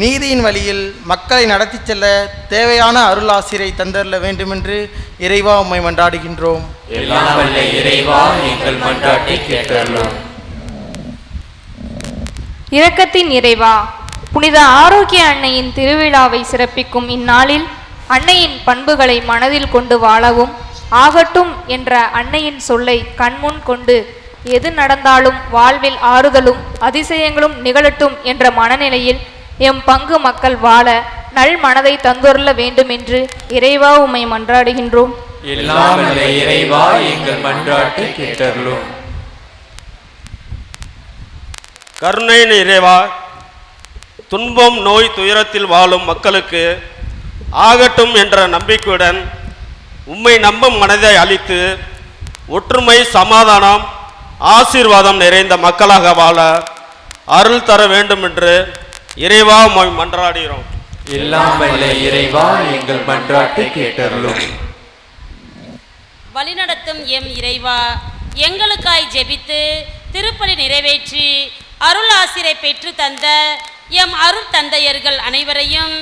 நீதியின் வழியில் மக்களை நடத்தி செல்ல தேவையான அருளாசிரை தந்தருள வேண்டுமென்று இறைவா உம்மை மன்றாடுகின்றோம். எல்லாம் வல்ல இறைவா எங்கள் மன்றாட்டை கேட்டருளும். இரக்கத்தின் இறைவா, புனித ஆரோக்கிய அன்னையின் திருவிழாவை சிறப்பிக்கும் இந்நாளில் அன்னையின் பண்புகளை மனதில் கொண்டு வாழவும், ஆகட்டும் என்ற அன்னையின் சொல்லை கண்முன் கொண்டு எது நடந்தாலும் வாழ்வில் ஆறுதலும் அதிசயங்களும் நிகழட்டும் என்ற மனநிலையில் எம் பங்கு மக்கள் வாழ நல் மனதை தந்துருள வேண்டும் என்று இறைவா உம்மை மன்றாடுகின்றோம். எல்லாம் வல்ல இறைவா எங்கள் மன்றாட்டை கேட்டருளும். கருணையின் இறைவா, துன்பம், நோய், துயரத்தில் வாழும் மக்களுக்கு ஆகட்டும் என்ற நம்பிக்கையுடன் உம்மை நம்பும் மனதை அளித்து ஒற்றுமை, சமாதானம், ஆசீர்வாதம் நிறைந்த மக்களாக வாழ அருள் தர வேண்டும் என்று இறைவா உம்மை மன்றாடுகிறோம். எல்லாம் வல்ல இறைவா எங்கள் மன்றாட்டை கேட்டருளும். வழிநடத்தும் எம் இறைவா, எங்களுக்காய் ஜெபித்து திருப்பலி நிறைவேற்றி அருள் ஆசிரை பெற்று தந்த எம் அருள் தந்தையர்கள் அனைவரையும்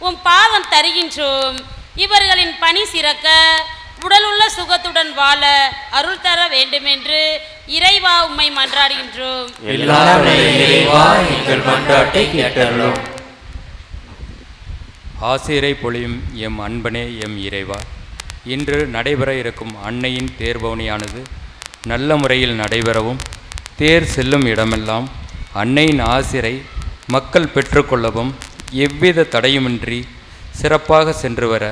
உம் பாதம் தருகின்றோம். இவர்களின் பணி சிறக்க உடலுள்ள சுகத்துடன் வாழ அருள் தர வேண்டுமென்று இறைவா உம்மை மன்றாடுகின்றோம். எல்லாம் வல்ல இறைவா எங்கள் மன்றாட்டை கேட்டருளும். ஆசிரை பொழியும் எம் அன்பனே எம் இறைவா, இன்று நடைபெற இருக்கும் அன்னையின் தேர்பவனியானது நல்ல முறையில் நடைபெறவும், தேர் செல்லும் இடமெல்லாம் அன்னையின் ஆசிரை மக்கள் பெற்றுக்கொள்ளவும், எவ்வித தடையுமின்றி சிறப்பாக சென்று வர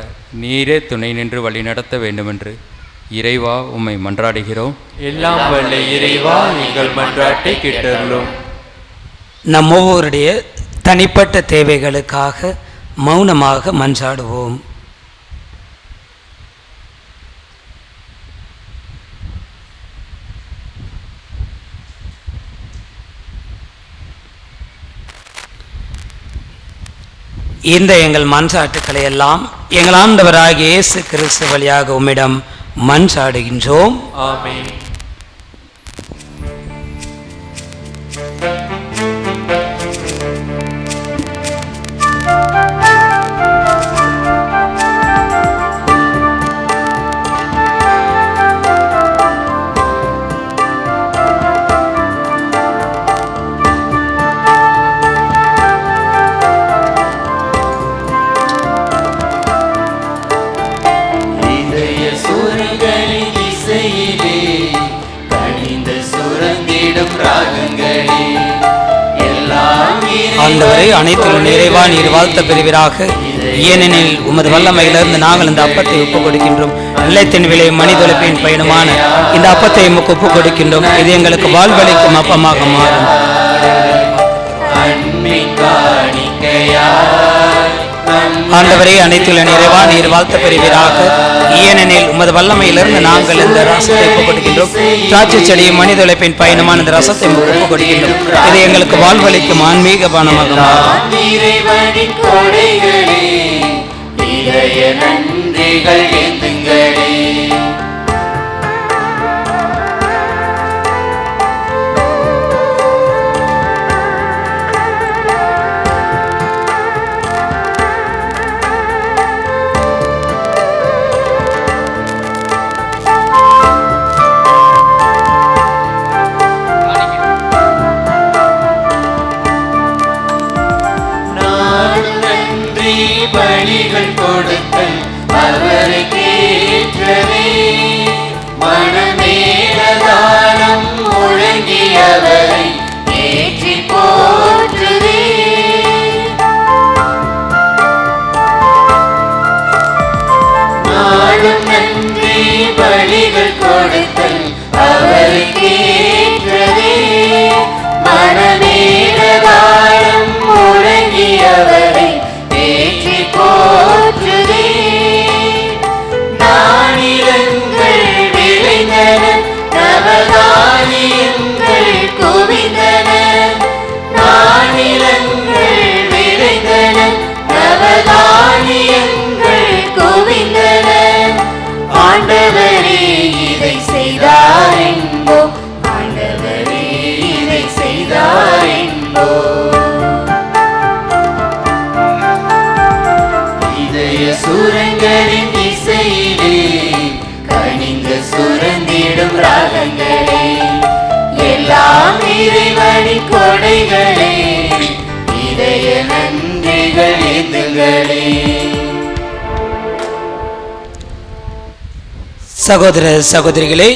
நீரே துணை நின்று வழிநடத்த வேண்டுமென்று இறைவா உம்மை மன்றாடுகிறோம். எல்லாம் வல்ல இறைவா எங்கள் மன்றாட்டை கேட்டருளும். நம் ஒவ்வொருடைய தனிப்பட்ட தேவைகளுக்காக மௌனமாக மன்றாடுவோம். இந்த எங்கள் மன்றாட்டுக்களை எல்லாம் எங்கள் ஆண்டவராகிய இயேசு கிறிஸ்து வழியாக உம்மிடம் மன்றாடுகின்றோம். ஆமென். ஆண்டவரே, அனைத்திலும் நிறைவா நீர் வாழ்த்த பெறுவீராக. ஏனெனில் உமது வல்லமையிலிருந்து நாங்கள் இந்த அப்பத்தை ஒப்புக் கொடுக்கின்றோம். நிலைத்தின் விலை மனிதொழிப்பின் பயணமான இந்த அப்பத்தை உமக்கு ஒப்புக் கொடுக்கின்றோம். இது எங்களுக்கு வாழ்வளிக்கும் அப்பமாக மாறும். ஆண்டவரே, அனைத்திலும் நிறைவா நீர் வாழ்த்த பெறுவீராக. ஏனெனில் உமது வல்லமையிலிருந்து நாங்கள் இந்த ரசத்தை ஒப்புக் கொடுக்கின்றோம். திராட்சை செடியும் மனிதொழிப்பின் பயணமான இந்த ரசத்தை ஒப்புக் கொடுக்கின்றோம். இது எங்களுக்கு வாழ்வளிக்கும் ஆன்மீக பானமாக மாறும். பலிகள் கொடுத்தல் அவருக்கு ஏற்ற வந்திடும் ராகங்களே, எல்லாம் இறைவனின் கொடைகளே, இதய நன்றிகள் ஏந்துங்களே. சகோதர சகோதரிகளே,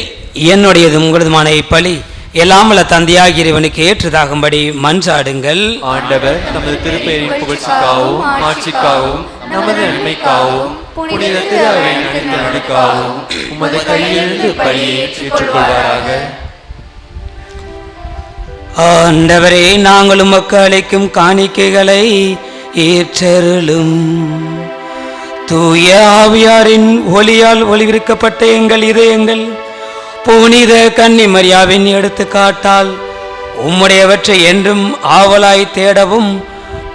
என்னுடையது உங்களதுமான இப்பலி எல்லாம் வல்ல தந்தையாகிய இறைவனுக்கு ஏற்றதாகும்படி மன்றாடுங்கள். ஆண்டவர் நமது திருப்பெயரின் புகழ்ச்சிக்காகவும் ஆட்சிக்காகவும் நமது நன்மைக்காகவும் புனித திரு அவை நடுக்காகவும் உமது கையிலிருந்து பலியை ஏற்றுக்கொள்வாராக. ஆண்டவரே, நாங்கள் உமக்கு அளிக்கும் காணிக்கைகளை ஏற்றருளும். தூய ஆவியாரின் ஒளியால் ஒளிவிருக்கப்பட்ட எங்கள் இதயங்கள் புனித கன்னிமரியாவின் எடுத்துக்காட்டால் உம்முடையவற்றை என்றும் ஆவலாய் தேடவும்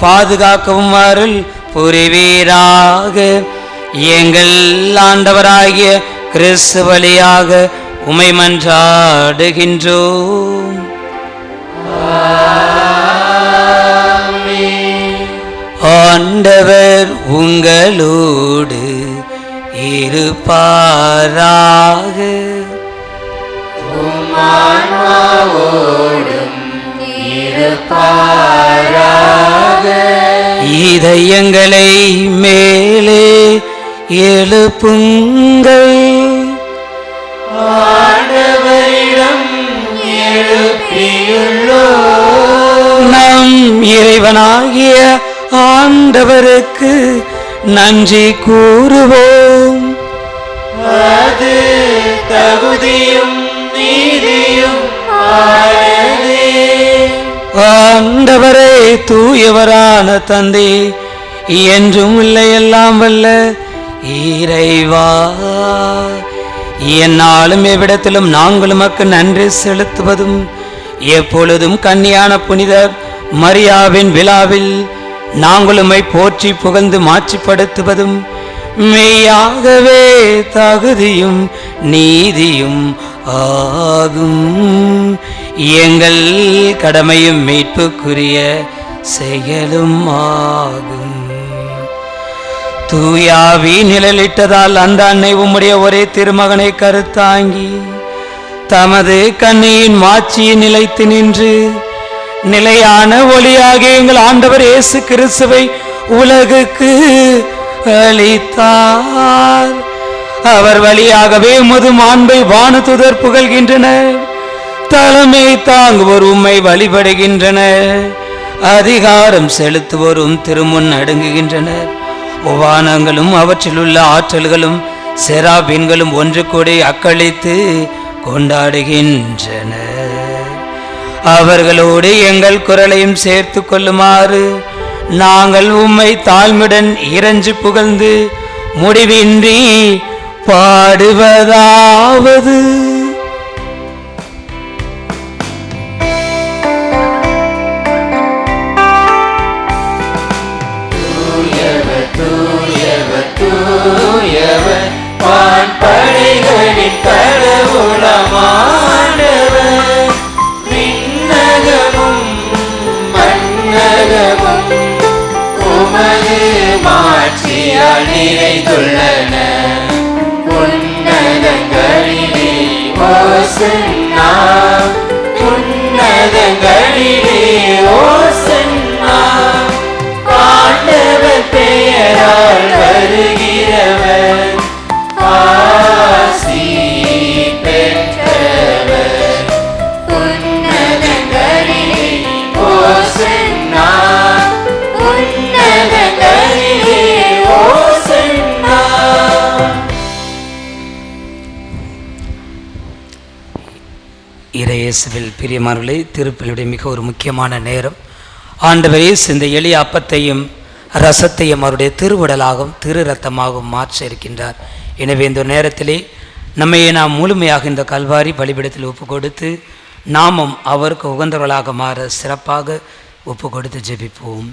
பாதுகாக்கவும் அருள் புரிவீராக. எங்கள் ஆண்டவராகிய கிறிஸ்து வழியாக உமை மன்றாடுகின்றோம். ஆண்டவர் உங்களோடு இருப்பாராக. இதயங்களை மேலே எழுப்புங்கள். ஆண்டவரிடம் எழுப்பியுள்ளோம். நம் இறைவனாகிய ஆண்டவருக்கு நன்றி கூறுவோம். அது தகுதியும் நீதியும் ஆனதே. ஆண்டவரே, தூயவரான தந்தை, என்றும் இல்லை எல்லாம் வல்ல இறைவா, என்னாலும் எவ்விடத்திலும் நாங்கள் உமக்கு நன்றி செலுத்துவதும் எப்பொழுதும் கன்னியான புனித மரியாவின் விழாவில் நாங்கள் உம்மை போற்றி புகழ்ந்து மாட்சிப்படுத்துவதும் மெய்யாகவே தகுதியும் நீதியும் ஆகும். எங்கள் கடமையும் மீட்புக்குரிய செயலும் ஆகும். தூயாவி நிழலிட்டதால் அந்த அன்னை உம்முடைய ஒரே திருமகனை கருத்தாங்கி தமது கண்ணியின் மாட்சியை நிலைத்து நின்று நிலையான ஒளியாக எங்கள் ஆண்டவர் இயேசு கிறிஸ்துவை உலகுக்கு அளித்தார். அவர் வழியாகவே உமது மாண்பை வானதுதர் புகழ்கின்றனர். தலைமை தாங்குவோர் உம்மை வழிபடுகின்றனர். அதிகாரம் செலுத்துவோரும் திருமுன் நடுங்குகின்றனர். வானங்களும் அவற்றில் உள்ள ஆற்றல்களும் செராபீன்களும் ஒன்று கூடி அக்களித்து கொண்டாடுகின்றனர். அவர்களோடு எங்கள் குரலையும் சேர்த்து கொள்ளுமாறு நாங்கள் உம்மை தாழ்மையுடன் இறைஞ்சு புகழ்ந்து முடிவின்றி பாடுவதாவது. தூயவர் வான்படைகளின் கடவுளமானவர். விண்ணகமும் மண்ணகமும் உமது மாட்சியால் நிறைந்துள்ளன. உன்னதங்களிலே ஓசன்னா, உன்னதங்களிலே ஓசன்னா. ஆண்டவர் பெயரால் வருகிறவர் ஆசி பெற்றவர். உன்னதங்களிலே ஓசன்னா, உன்னதங்களிலே ஓசன்னா. இறையேசுவில் பிரியமானவர்களே, திருப்பலியுடைய மிக ஒரு முக்கியமான நேரம். ஆண்டவர் இயேசு இந்த எளிய அப்பத்தையும் ரசத்தையும் அவருடைய திருவுடலாகவும் திரு ரத்தமாகவும் மாற்ற இருக்கின்றார். எனவே இந்த நேரத்திலே நம்மையே நாம் முழுமையாக இந்த கல்வாரி பலிபீடத்தில் ஒப்பு கொடுத்து நாமும் அவருக்கு உகந்தவர்களாக மாற சிறப்பாக ஒப்பு கொடுத்து ஜெபிப்போம்.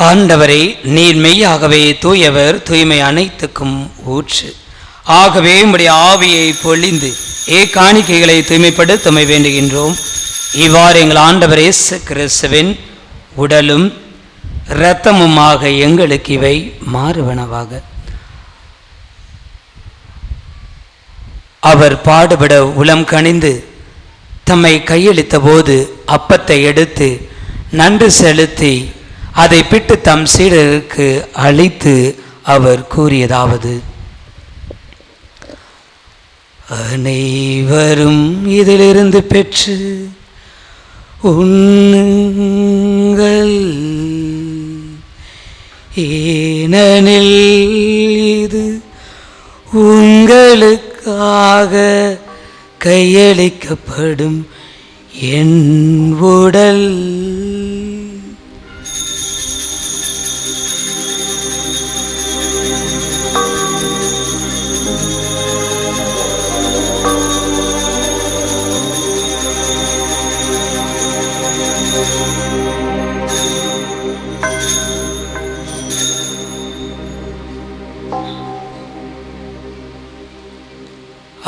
ஆண்டவரே, நீர் மெய்யாகவே தூயவர், தூய்மை அனைத்துக்கும் ஊற்று. ஆகவே உம்முடைய ஆவியை பொழிந்து காணிக்கைகளை தூய்மைப்படுத்த வேண்டுகின்றோம். இவ்வாறு எங்கள் ஆண்டவர் இயேசு கிறிஸ்துவின் உடலும் இரத்தமுமாக எங்களுக்கு இவை மாறுவனவாக. அவர் பாடுபட உளம் கனிந்து தம்மை கையளித்த போது அப்பத்தை எடுத்து நன்றி செலுத்தி அதை பிட்டு தம் சீடருக்கு அளித்து அவர் கூறியதாவது: அனைவரும் இதிலிருந்து பெற்று உண்ணுங்கள், ஏனெனில் இது உங்களுக்காக கையளிக்கப்படும் என் உடல்.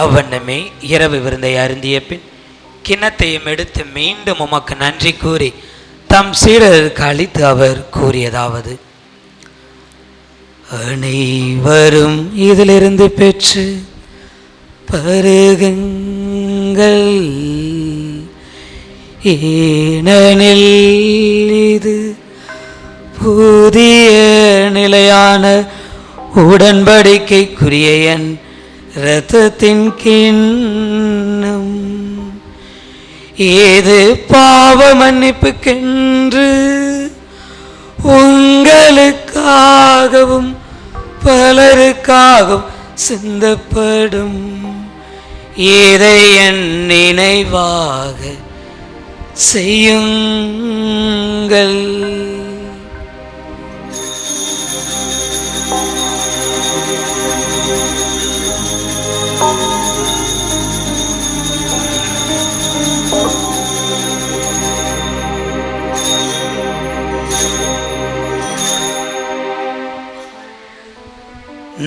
அவ்வண்ணமே இரவு விருந்தை அருந்திய பின் கிண்ணத்தையும் எடுத்து மீண்டும் உமக்கு நன்றி கூறி தம் சீடருக்கு அளித்து அவர் கூறியதாவது: அனைவரும் இதிலிருந்து பெற்று பருகுங்கள், ஏனெனில் இது புதிய நிலையான உடன்படிக்கைக்குரிய என் இரத்தத்தின் கிண்ணம். ஏது பாவ மன்னிப்புக்கென்று உங்களுக்காகவும் பலருக்காகவும் சிந்தப்படும். இதை என் நினைவாக செய்யுங்கள்.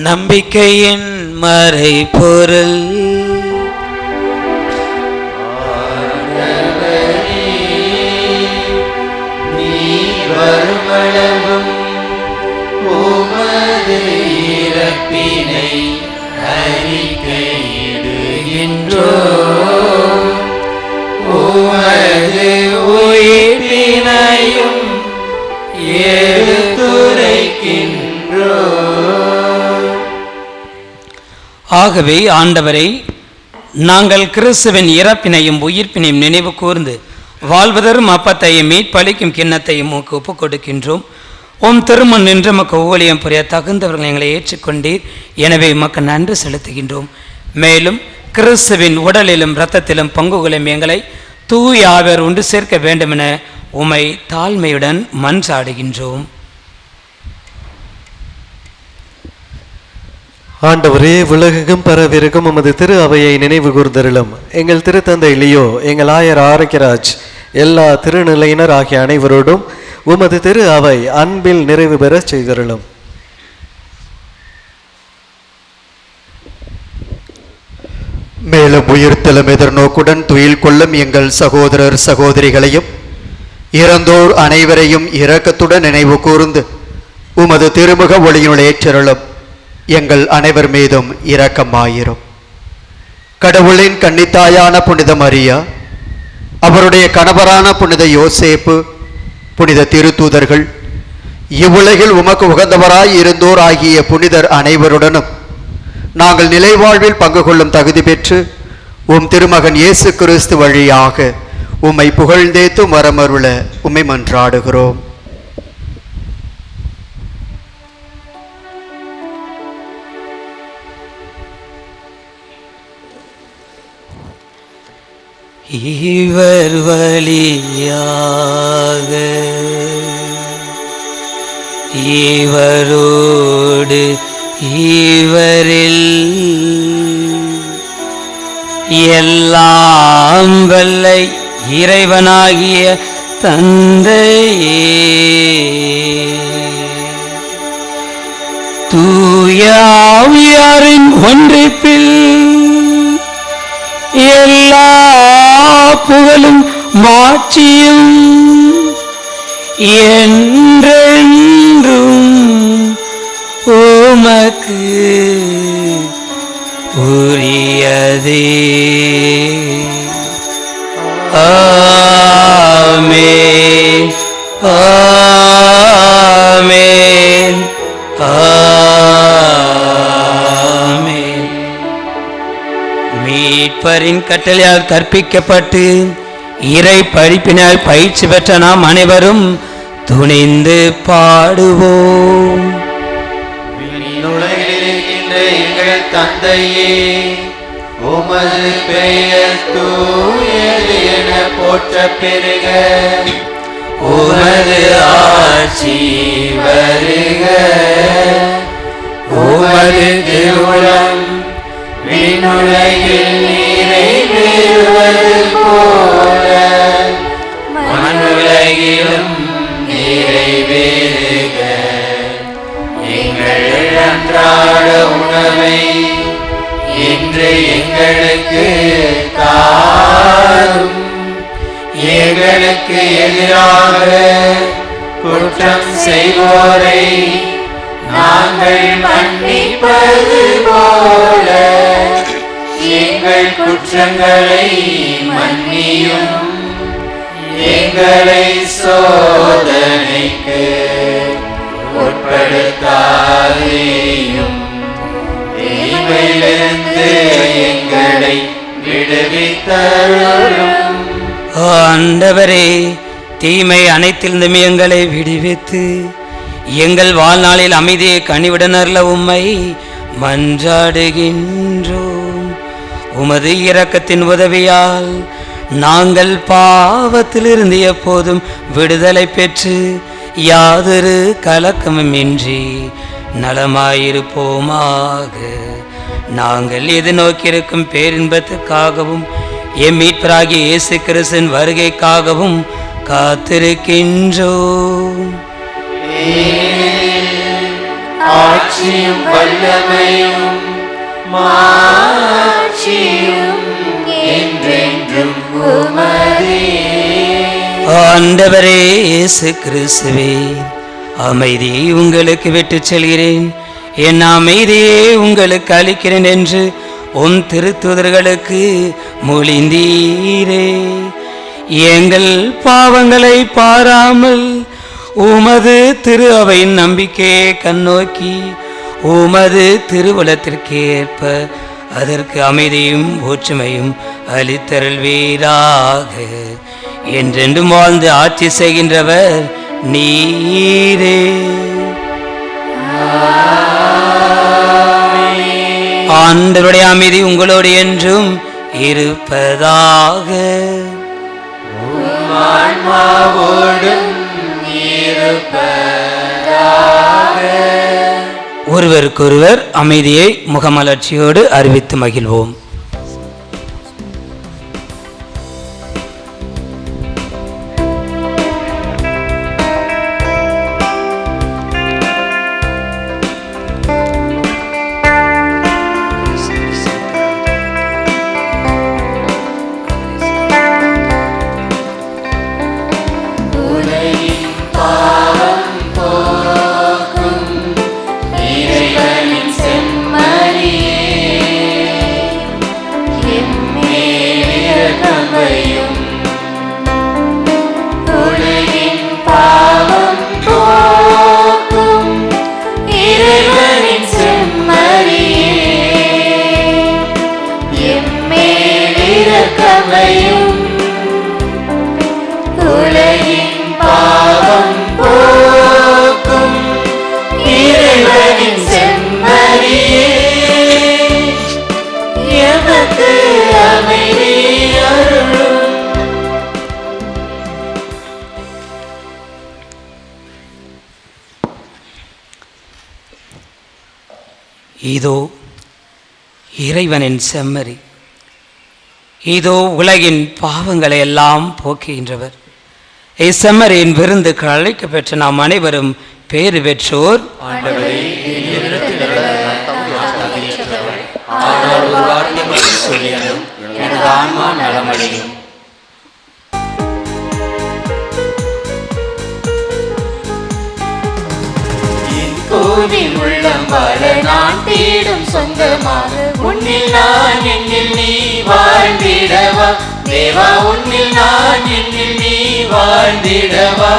நம்பிக்கையின் மறைபொருள். வருமளவும் உமது இறப்பினை அறிக்கையிடுகின்றோம், உமது உயிர்ப்பினையும் எடுத்துரைக்கின்றோம். ஆகவே ஆண்டவரை, நாங்கள் கிறிஸ்துவின் இறப்பினையும் உயிர்ப்பினையும் நினைவு கூர்ந்து வாழ்வதரும் அப்பத்தையும் மீட்பளிக்கும் கிண்ணத்தையும் உமக்கு ஒப்புக் கொடுக்கின்றோம். உம் திருமண் நின்று மக்கு ஊழியம் புரிய தகுந்தவர்கள் எங்களை ஏற்றுக்கொண்டீர். எனவே உமக்கு நன்றி செலுத்துகின்றோம். மேலும் கிறிஸ்துவின் உடலிலும் இரத்தத்திலும் பங்குகளும் எங்களை தூய ஆவியார் ஒன்று சேர்க்க வேண்டுமென உமை தாழ்மையுடன் மன்றாடுகின்றோம். ஆண்டவரே, உலகெங்கும் பரவிருக்கும் உமது திரு அவையை நினைவு கூர்ந்தருளும். எங்கள் திருத்தந்தை லியோ, எங்கள் ஆயர் ஆரோக்கியராஜ், எல்லா திருநிலையினர் ஆகிய அனைவரோடும் உமது திரு அவை அன்பில் நிறைவு பெற செய்தருளும். மேலும் உயிர்த்தலும் எதிர்நோக்குடன் துயில் கொள்ளும் எங்கள் சகோதரர் சகோதரிகளையும் இறந்தோர் அனைவரையும் இரக்கத்துடன் நினைவு கூர்ந்து உமது திருமுக ஒளியினுள் ஏற்றருளும். எங்கள் அனைவர் மீதும் இரக்கமாயிரும். கடவுளின் கன்னித்தாயான புனித மரியா, அவருடைய கணவரான புனித யோசேப்பு, புனித திருத்தூதர்கள், இவ்வுலகில் உமக்கு உகந்தவராய் இருந்தோர் ஆகிய புனிதர் அனைவருடனும் நாங்கள் நிலைவாழ்வில் பங்கு கொள்ளும் தகுதி பெற்று உம் திருமகன் இயேசு கிறிஸ்து வழியாக உம்மை புகழ்ந்தேத்து மரமருள உம்மை மன்றாடுகிறோம். இவர் வழியாக இவரோடு இவரில் எல்லாம் வல்ல இறைவனாகிய தந்தையே, தூய ஆவியாரின் ஒன்றிப்பில் எல்லா புகழும் மாட்சியும் என்றென்றும் உமக்கு உரியதே. ஆமென், ஆமென், ஆமென். மீட்பரின் கட்டளையால் கற்பிக்கப்பட்டு இறை படிப்பினால் பயிற்சி பெற்ற நாம் அனைவரும் துணிந்து பாடுவோம். விண்ணுலகிலிருக்கின்ற எங்கள் தந்தையே, உமது பெயர் தூயது என போற்ற பெருக, உமது ஆட்சி வருக, உமது திருவுளம் விண்ணுலகில் நிறைவேறுவது போல மண்ணுலகிலும் நிறைவேறுக. எங்கள் அன்றாட உணவை இன்று எங்களுக்கு தாரும். எங்களுக்கு எதிராக குற்றம் செய்வோரை நாங்கள் மன்னிப்பது போல எங்கள் குற்றங்களை மன்னியும். எங்களை சோதனைக்கு உட்படுத்தாதேயும், தீமையிலிருந்து எங்களை விடுவித்தருளும். ஆண்டவரே, தீமை அனைத்திலிருந்தும் எங்களை விடுவித்து எங்கள் வாழ்நாளில் அமைதியை கனிவிடனர்ல உம்மை மன்றாடுகின்றோம். உமது இரக்கத்தின் உதவியால் நாங்கள் பாவத்திலிருந்து எப்போதும் விடுதலை பெற்று யாதொரு கலக்கமுமின்றி நலமாயிருப்போமாக. நாங்கள் எதிர்நோக்கியிருக்கும் பேரின்பத்துக்காகவும் எம் மீட்பராகிய இயேசு கிறிஸ்துவின் வருகைக்காகவும் காத்திருக்கின்றோம். ஆட்சியும் வல்லமையும் மாட்சியும் என்றென்றும் உமதே. ஆண்டவரே இயேசு கிறிஸ்துவே, அமைதியை உங்களுக்கு விட்டுச் செல்கிறேன், என் அமைதியை உங்களுக்கு அளிக்கிறேன் என்று உம் திருத்தூதர்களுக்கு மொழிந்தீரே. எங்கள் பாவங்களை பாராமல் உமது திரு அவையின் நம்பிக்கையை கண்ணோக்கி உமது திருவுலத்திற்கேற்ப அதற்கு அமைதியும் ஒற்றுமையும் அளித்தருள்வீராக. என்றென்றும் வாழ்ந்து ஆட்சி செய்கின்றவர் நீரே. ஆண்டவருடைய அமைதி உங்களோடு என்றும் இருப்பதாக. ஒருவருக்கொருவர் அமைதியை முகமலர்ச்சியோடு அறிவித்து மகிழ்வோம். இதோ இறைவனின் செம்மறி, இதோ உலகின் பாவங்களை எல்லாம் போக்குகின்றவர். இச்செம்மறியின் விருந்துக்கு அழைக்க பெற்ற நாம் அனைவரும் பேறு பெற்றோர். கோவில் கோவில் உள்ளம் வாழ நான் தேடும் சொந்தமாக உன்னில் நான் என்னில் நீ வாழ்ந்திடவா தேவா உன்னில் நான் என்னில் நீ வாழ்ந்திடவா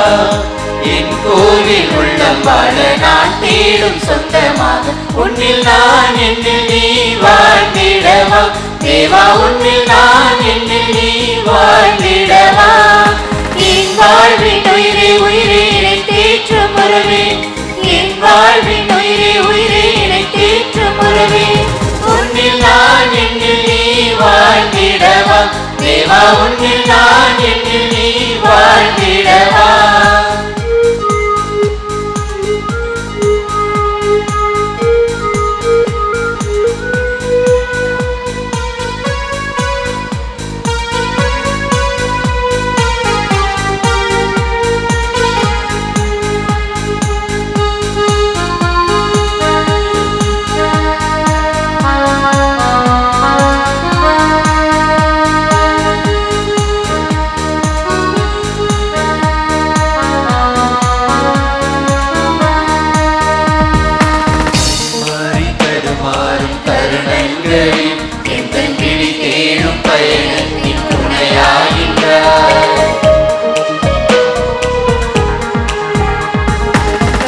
என் கோவில் உள்ளம் வாழ நான் தேடும் சொந்தமாக உன்னில் நான் என்னில் நீ வாழ்ந்திடவா தேவா உன்னில் நான் என்னில் நீ வாழ்ந்திடவா என் வாழ்வின் உயிரே உயிரே இணை தேற்றும் உறவே என் வாழ்வின் உயிரே உயிரே இணை தேற்றும் உறவே உன்னில் நான் என்னில் நீ வாழ்ந்திடவா தேவா உன்னில் நான் என்னில் நீ வாழ்ந்திடவா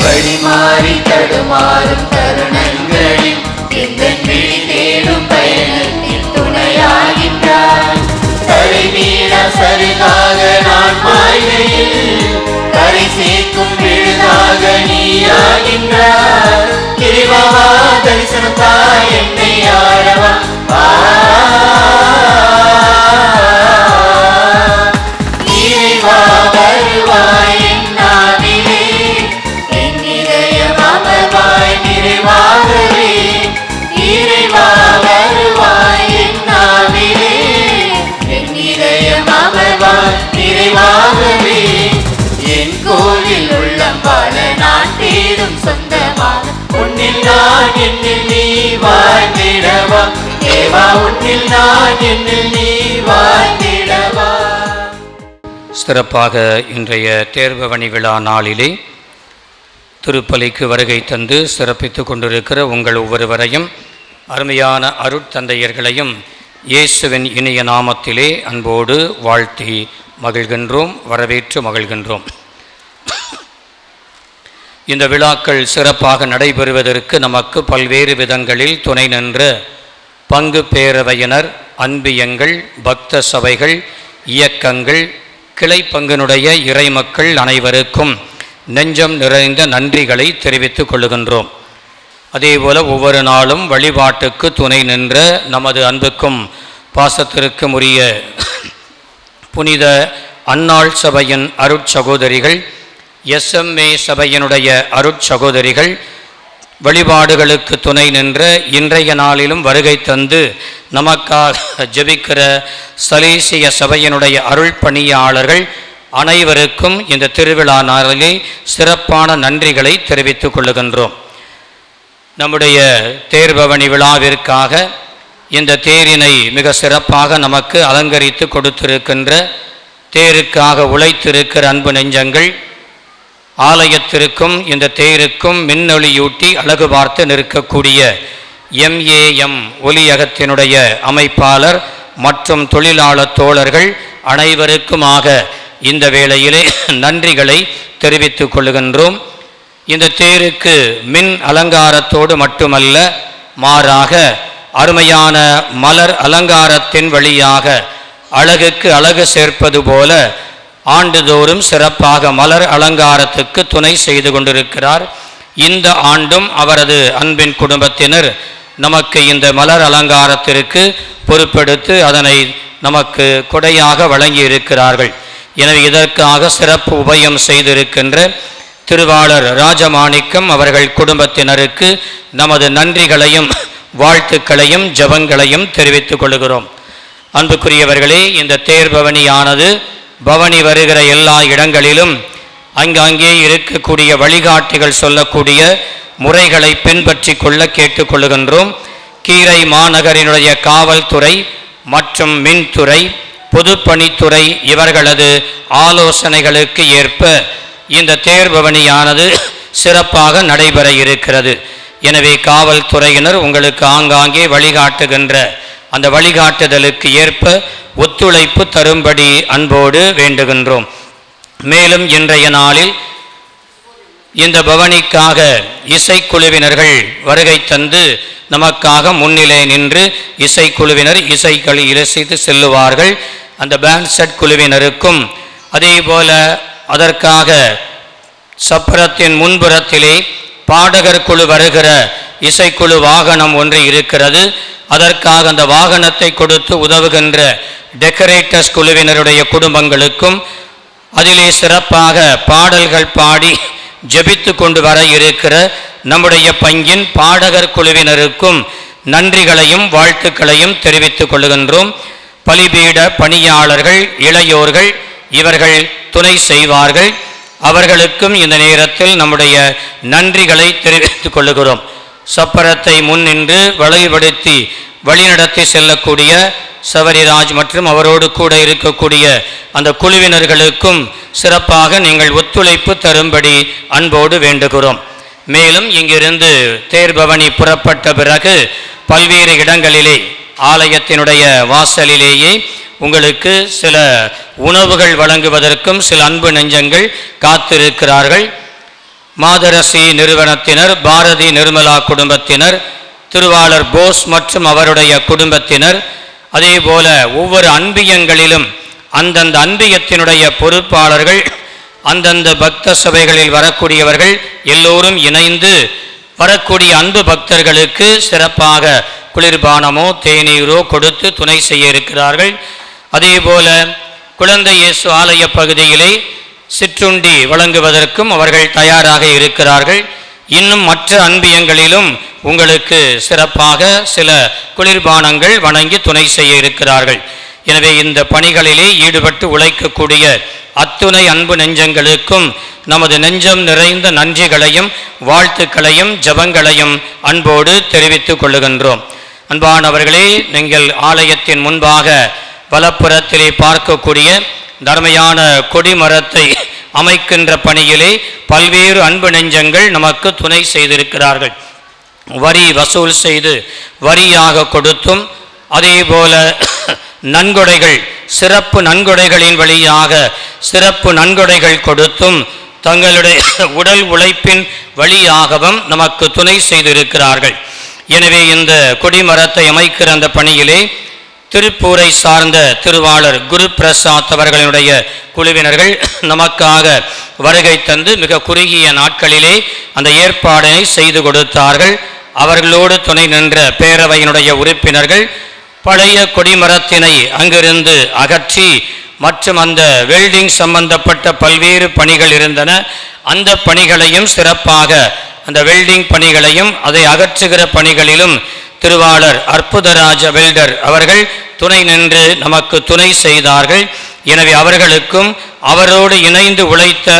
வழிமாறி தடுமாறும் தருணங்களில் எந்தன் விழி தேடும் பயணத்தில் துணையாகின்றாய் தலைமீள சருகாக நான் மாய்கையில் கரை சேர்க்கும் விழுதாக நீயாகின்றாய் கிருபா தரிசனத்தாய் என்னை ஆளவா இறைவா வருவாய் என் நாவிலே என் இதயம் அமர்வாய் நிறைவாகவே இறைவா வருவாய் என் நாவிலே என் இதயம் அமர்வாய் நிறைவாகவே என் கோவில் உள்ளம் வாழ நான் தேடும் சொந்தமாக உன்னில் நான் என்னில் நீ வாழ்ந்திடவா தேவா உன்னில் நான் என்னில் நீ வாழ்ந்திடவா. சிறப்பாக இன்றைய தேர்பவனி விழா நாளிலே திருப்பலிக்கு வருகை தந்து சிறப்பித்துக் கொண்டிருக்கிற உங்கள் ஒவ்வொருவரையும் அருமையான அருட்தந்தையர்களையும் இயேசுவின் இனிய நாமத்திலே அன்போடு வாழ்த்தி மகிழ்கின்றோம், வரவேற்று மகிழ்கின்றோம். இந்த விழாக்கள் சிறப்பாக நடைபெறுவதற்கு நமக்கு பல்வேறு விதங்களில் துணை நின்ற பங்கு பேரவையினர், அன்பியங்கள், பக்த சபைகள், இயக்கங்கள், கிளை பங்கினுடைய இறைமக்கள் அனைவருக்கும் நெஞ்சம் நிறைந்த நன்றிகளை தெரிவித்துக் கொள்ளுகின்றோம். அதேபோல ஒவ்வொரு நாளும் வழிபாட்டுக்கு துணை நின்ற நமது அன்புக்கும் பாசத்திற்கும் உரிய புனித அன்னாள் சபையின் அருட்சகோதரிகள், SMA சபையினுடைய அருட்சகோதரிகள், வழிபாடுகளுக்கு துணை நின்ற இன்றைய நாளிலும் வருகை தந்து நமக்காக ஜெபிக்கிற சலேசிய சபையினுடைய அருள் பணியாளர்கள் அனைவருக்கும் இந்த திருவிழா நாளிலே சிறப்பான நன்றிகளை தெரிவித்துக் கொள்ளுகின்றோம். நம்முடைய தேர்பவனி விழாவிற்காக இந்த தேரினை மிக சிறப்பாக நமக்கு அலங்கரித்து கொடுத்திருக்கின்ற, தேருக்காக உழைத்திருக்கிற அன்பு நெஞ்சங்கள், ஆலயத்திற்கும் இந்த தேருக்கும் மின்னொளியூட்டி அழகு பார்த்து நிற்கக்கூடிய MAM ஒலியகத்தினுடைய அமைப்பாளர் மற்றும் தொழிலாளர் தோழர்கள் அனைவருக்குமாக இந்த வேளையிலே நன்றிகளை தெரிவித்துக் கொள்ளுகின்றோம். இந்த தேருக்கு மின் அலங்காரத்தோடு மட்டுமல்ல, மாறாக அருமையான மலர் அலங்காரத்தின் வழியாக அழகுக்கு அழகு சேர்ப்பது போல ஆண்டுதோறும் சிறப்பாக மலர் அலங்காரத்துக்கு துணை செய்து கொண்டிருக்கிறார். இந்த ஆண்டும் அவரது அன்பின் குடும்பத்தினர் நமக்கு இந்த மலர் அலங்காரத்திற்கு பொறுப்பெடுத்து அதனை நமக்கு கொடையாக வழங்கி இருக்கிறார்கள். எனவே இதற்காக சிறப்பு உபயம் செய்திருக்கின்ற திருவாளர் ராஜமாணிக்கம் அவர்கள் குடும்பத்தினருக்கு நமது நன்றிகளையும் வாழ்த்துக்களையும் ஜபங்களையும் தெரிவித்துக் கொள்கிறோம். அன்புக்குரியவர்களே, இந்த தேர்பவனியானது பவனி வருகிற எல்லா இடங்களிலும் அங்கங்கே இருக்கக்கூடிய வழிகாட்டிகள் சொல்லக்கூடிய முறைகளை பின்பற்றி கொள்ள கேட்டுக்கொள்ளுகின்றோம். கீரை மாநகரினுடைய காவல்துறை மற்றும் மின்துறை, பொதுப்பணித்துறை இவர்களது ஆலோசனைகளுக்கு ஏற்ப இந்த தேர்பவனியானது சிறப்பாக நடைபெற இருக்கிறது. எனவே காவல்துறையினர் உங்களுக்கு ஆங்காங்கே வழிகாட்டுகின்ற அந்த வழிகாட்டுதலுக்கு ஏற்ப ஒத்துழைப்பு தரும்படி அன்போடு வேண்டுகின்றோம். மேலும் இன்றைய நாளில் இந்த பவனிக்காக இசைக்குழுவினர்கள் வருகை தந்து நமக்காக முன்னிலை நின்று இசைக்குழுவினர் இசைகளை இசைத்து செல்லுவார்கள். அந்த பேண்ட் செட் குழுவினருக்கும் அதே போல அதற்காக சப்பரத்தின் முன்புறத்திலே பாடகர் குழு வருகிற இசைக்குழு வாகனம் ஒன்று இருக்கிறது. அதற்காக அந்த வாகனத்தை கொடுத்து உதவுகின்ற டெக்கரேட்டர்ஸ் குழுவினருடைய குடும்பங்களுக்கும் அதிலே சிறப்பாக பாடல்கள் பாடி ஜெபித்து கொண்டு வர இருக்கிற நம்முடைய பங்கின் பாடகர் குழுவினருக்கும் நன்றிகளையும் வாழ்த்துக்களையும் தெரிவித்துக் கொள்கின்றோம். பலிபீட பணியாளர்கள் இளையோர்கள் இவர்கள் துணை செய்வார்கள். அவர்களுக்கும் இந்த நேரத்தில் நம்முடைய நன்றிகளை தெரிவித்துக் கொள்ளுகிறோம். சப்பரத்தை முன்னின்று வழிபடுத்தி வழிநடத்தி செல்லக்கூடிய சவரிராஜ் மற்றும் அவரோடு கூட இருக்கக்கூடிய அந்த குழுவினர்களுக்கும் சிறப்பாக நீங்கள் ஒத்துழைப்பு தரும்படி அன்போடு வேண்டுகிறோம். மேலும் இங்கிருந்து தேர்பவனி புறப்பட்ட பிறகு பல்வேறு இடங்களிலே ஆலயத்தினுடைய வாசலிலேயே உங்களுக்கு சில உணவுகள் வழங்குவதற்கும் சில அன்பு நெஞ்சங்கள் காத்திருக்கிறார்கள். மாதரசி நிறுவனத்தினர், பாரதி நிர்மலா குடும்பத்தினர், திருவாளர் போஸ் மற்றும் அவருடைய குடும்பத்தினர், அதே போல ஒவ்வொரு அன்பியங்களிலும் அந்தந்த அன்பியத்தினுடைய பொறுப்பாளர்கள், அந்தந்த பக்த சபைகளில் வரக்கூடியவர்கள் எல்லோரும் இணைந்து வரக்கூடிய அன்பு பக்தர்களுக்கு சிறப்பாக குளிர்பானமோ தேநீரோ கொடுத்து துணை செய்ய இருக்கிறார்கள். அதே போல குழந்தை இயேசு ஆலய பகுதியிலே சிற்றுண்டி வழங்குவதற்கும் அவர்கள் தயாராக இருக்கிறார்கள். இன்னும் மற்ற அன்பியங்களிலும் உங்களுக்கு சிறப்பாக சில குளிர்பானங்கள் வழங்கி துணை செய்ய இருக்கிறார்கள். எனவே இந்த பணிகளிலே ஈடுபட்டு உழைக்கக்கூடிய அத்துணை அன்பு நெஞ்சங்களுக்கும் நமது நெஞ்சம் நிறைந்த நன்றிகளையும் வாழ்த்துக்களையும் ஜபங்களையும் அன்போடு தெரிவித்துக் கொள்ளுகின்றோம். அன்பானவர்களே, நீங்கள் ஆலயத்தின் முன்பாக வலப்புறத்திலே பார்க்கக்கூடிய தர்மையான கொடிமரத்தை அமைக்கின்ற பணியிலே பல்வேறு அன்பு நெஞ்சங்கள் நமக்கு துணை செய்திருக்கிறார்கள். வரி வசூல் செய்து வரியாக கொடுத்தும், அதே போல நன்கொடைகள் சிறப்பு நன்கொடைகளின் வழியாக சிறப்பு நன்கொடைகள் கொடுத்தும் தங்களுடைய உடல் உழைப்பின் வழியாகவும் நமக்கு துணை செய்திருக்கிறார்கள். எனவே இந்த கொடிமரத்தை அமைக்கிற அந்த பணியிலே திருப்பூரை சார்ந்த திருவாளர் குரு பிரசாத் அவர்களுடைய குழுவினர்கள் நமக்காக வருகை தந்து மிக குறுகிய நாட்களிலே அந்த ஏற்பாடை செய்து கொடுத்தார்கள். அவர்களோடு துணை நின்ற பேரவையினுடைய உறுப்பினர்கள் பழைய கொடிமரத்தினை அங்கிருந்து அகற்றி மற்றும் அந்த வெல்டிங் சம்பந்தப்பட்ட பல்வேறு பணிகள் இருந்தன. அந்த பணிகளையும் சிறப்பாக அந்த வெல்டிங் பணிகளையும் அதை அகற்றுகிற பணிகளிலும் திருவாளர் அற்புதராஜ வெல்டர் அவர்கள் துணை நின்று நமக்கு துணை செய்தார்கள். எனவே அவர்களுக்கும் அவரோடு இணைந்து உழைத்த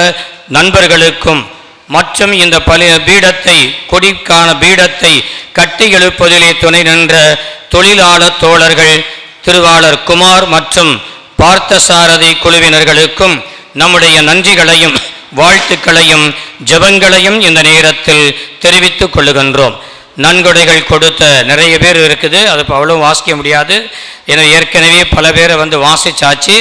நண்பர்களுக்கும் மற்றும் இந்த பீடத்தை கொடிக்கான பீடத்தை கட்டி எழுப்பதிலே துணை நின்ற தொழிலாளர் தோழர்கள் திருவாளர் குமார் மற்றும் பார்த்தசாரதி குழுவினர்களுக்கும் நம்முடைய நன்றிகளையும் வாழ்த்துக்களையும் ஜபங்களையும் இந்த நேரத்தில் தெரிவித்துக் கொள்ளுகின்றோம். நன்கொடைகள் கொடுத்த நிறைய பேர் இருக்குது, அது அவ்வளோ வாசிக்க முடியாது. எனவே ஏற்கனவே பல பேரை வாசிச்சாச்சு.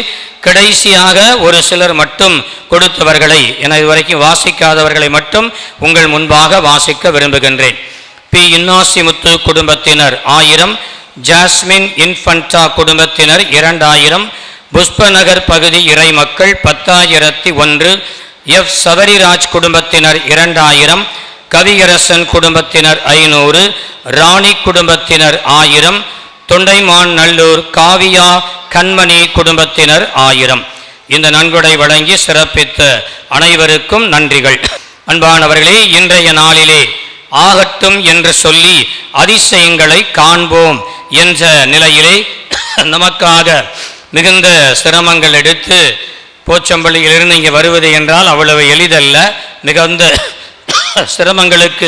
கடைசியாக ஒரு சிலர் மட்டும் கொடுத்தவர்களை இதுவரைக்கும் வாசிக்காதவர்களை மட்டும் உங்கள் முன்பாக வாசிக்க விரும்புகின்றேன். பி இன்னாசிமுத்து குடும்பத்தினர் 1000, ஜாஸ்மின் இன்ஃபண்டா குடும்பத்தினர் 2000, புஷ்பநகர் பகுதி இறை மக்கள் 10,001, எஃப் சபரிராஜ் குடும்பத்தினர் 2000, கவியரசன் குடும்பத்தினர் 500, ராணி குடும்பத்தினர் 1000, தொண்டைமான் நல்லூர் காவியா கண்மணி குடும்பத்தினர் 1000. இந்த நன்கொடை வழங்கி சிறப்பித்த அனைவருக்கும் நன்றிகள். அன்பானவர்களே, இன்றைய நாளிலே ஆகட்டும் என்று சொல்லி அதிசயங்களை காண்போம் என்ற நிலையிலே நமக்காக மிகுந்த சிரமங்கள் எடுத்து போச்சம்பள்ளியிலிருந்து இங்கே வருவது என்றால் அவ்வளவு எளிதல்ல. மிகுந்த சிரமங்களுக்கு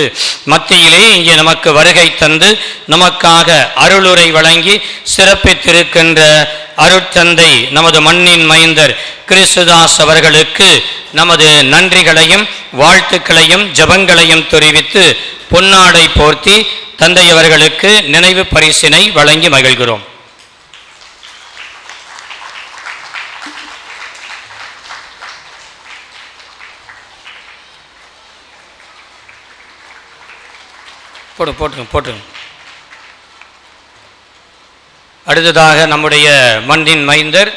மத்தியிலே இங்கே நமக்கு வருகை தந்து நமக்காக அருளுரை வழங்கி சிறப்பித்திருக்கின்ற அருட்தந்தை நமது மண்ணின் மைந்தர் கிறிஸ்துதாஸ் அவர்களுக்கு நமது நன்றிகளையும் வாழ்த்துக்களையும் ஜபங்களையும் தெரிவித்து பொன்னாடை போர்த்தி தந்தை அவர்களுக்கு நினைவு பரிசினை வழங்கி மகிழ்கிறோம். போட்டுங்க. அடுத்ததாக நம்முடைய மண்ணின் மைந்தர்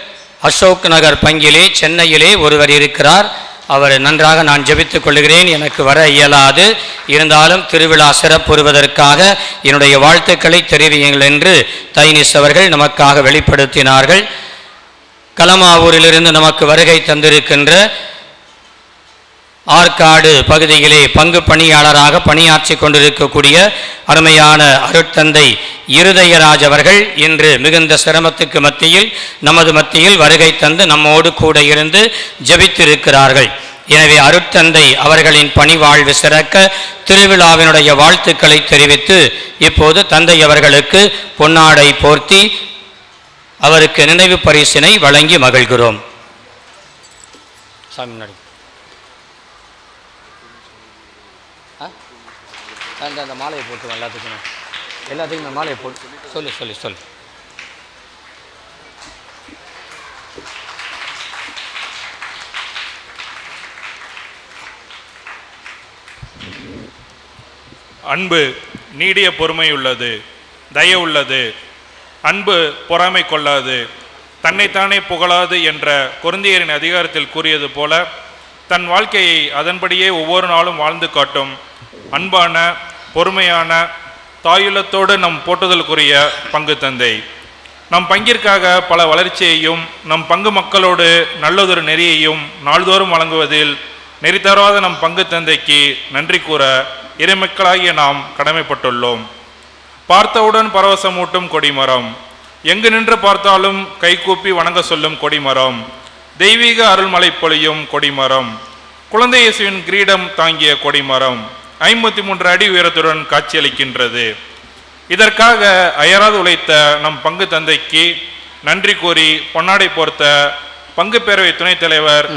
அசோக் நகர் பங்கிலே சென்னையிலே ஒருவர் இருக்கிறார். அவர் நன்றாக நான் ஜெபித்துக் கொள்கிறேன், எனக்கு வர இயலாது, இருந்தாலும் திருவிழா சிறப்புறுவதற்காக என்னுடைய வாழ்த்துக்களை தெரிவியுங்கள் என்று தைனிஸ் அவர்கள் நமக்காக வெளிப்படுத்தினார்கள். கலமாவூரிலிருந்து நமக்கு வருகை தந்திருக்கின்ற ஆற்காடு பகுதியிலே பங்கு பணியாளராக பணியாற்றி கொண்டிருக்கக்கூடிய அருமையான அருட்தந்தை இருதயராஜ் அவர்கள் இன்று மிகுந்த சிரமத்துக்கு மத்தியில் நமது மத்தியில் வருகை தந்து நம்மோடு கூட இருந்து ஜெபித்திருக்கிறார்கள். எனவே அருட்தந்தை அவர்களின் பணிவாழ்வு சிறக்க திருவிழாவினுடைய வாழ்த்துக்களை தெரிவித்து இப்போது தந்தை அவர்களுக்கு பொன்னாடை போர்த்தி அவருக்கு நினைவு பரிசினை வழங்கி மகிழ்கிறோம். அந்த மாலையை போட்டு எல்லாத்துக்கும் மாலையை போட்டு சொல்லு. அன்பு நீடிய பொறுமையுள்ளது, தயவுள்ளது. அன்பு பொறாமை கொள்ளாது, தன்னைத்தானே புகழாது என்ற கொரிந்தியரின் அதிகாரத்தில் கூறியது போல தன் வாழ்க்கையை அதன்படியே ஒவ்வொரு நாளும் வாழ்ந்து காட்டும் அன்பான பொறுமையான தாயுள்ளத்தோடு நம் போற்றுதலுக்குரிய பங்கு தந்தை. நம் பங்கிற்காக பல வளர்ச்சியையும் நம் பங்கு மக்களோடு நல்லதொரு நெறியையும் நாள்தோறும் வழங்குவதில் நெறி தவறாத நம் பங்கு தந்தைக்கு நன்றி கூற இறைமக்களாகிய நாம் கடமைப்பட்டுள்ளோம். பார்த்தவுடன் பரவசமூட்டும் கொடிமரம், எங்கு நின்று பார்த்தாலும் கைகூப்பி வணங்க சொல்லும் கொடிமரம், தெய்வீக அருள்மலை பொழியும் கொடிமரம், குழந்தை இயேசுவின் கிரீடம் தாங்கிய கொடிமரம் 53 அடி உயரத்துடன் காட்சியளிக்கின்றது. இதற்காக அயராது உழைத்த நம் பங்கு தந்தைக்கு நன்றி கூறி பொன்னாடை போர்த்த பங்கு பேரவை துணைத் தலைவர்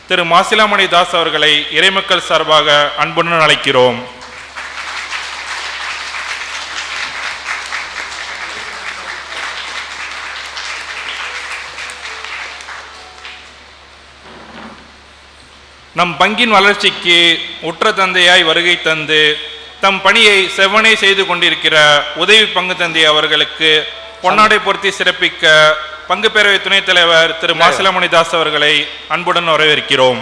திரு மாசிலாமணி தாஸ் அவர்களை இறைமக்கள் சார்பாக அன்புடன் அழைக்கிறோம். நம் பங்கின் வளர்ச்சிக்கு உற்ற தந்தையாய் வருகை தந்து தம் பணியை செவ்வனே செய்து கொண்டிருக்கிற உதவி பங்கு தந்தை அவர்களுக்கு பொன்னாடை பொருத்தி சிறப்பிக்க பங்கு பேரவை துணைத் தலைவர் திரு மாசிலாமணி தாஸ் அவர்களை அன்புடன் வரவேற்கிறோம்.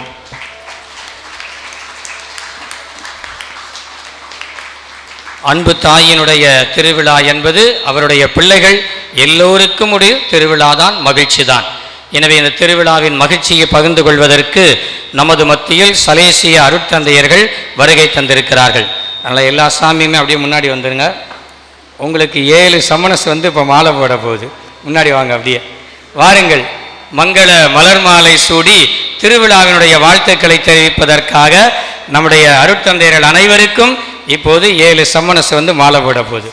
அன்பு தாயினுடைய திருவிழா என்பது அவருடைய பிள்ளைகள் எல்லோருக்கும் உடைய திருவிழாதான், மகிழ்ச்சி தான். எனவே இந்த திருவிழாவின் மகிழ்ச்சியை பகிர்ந்து கொள்வதற்கு நமது மத்தியில் சலேசிய அருட்தந்தையர்கள் வருகை தந்திருக்கிறார்கள். அதனால் எல்லா சாமியுமே அப்படியே முன்னாடி வந்துடுங்க. உங்களுக்கு 7 சமணஸ் இப்போ மாலை போட போகுது. முன்னாடி வாங்க, அப்படியே வாருங்கள். மங்கள மலர் மாலை சூடி திருவிழாவினுடைய வாழ்த்துக்களை தெரிவிப்பதற்காக நம்முடைய அருட்தந்தையர்கள் அனைவருக்கும் இப்போது 7 சமணஸ் மாலை போட போகுது.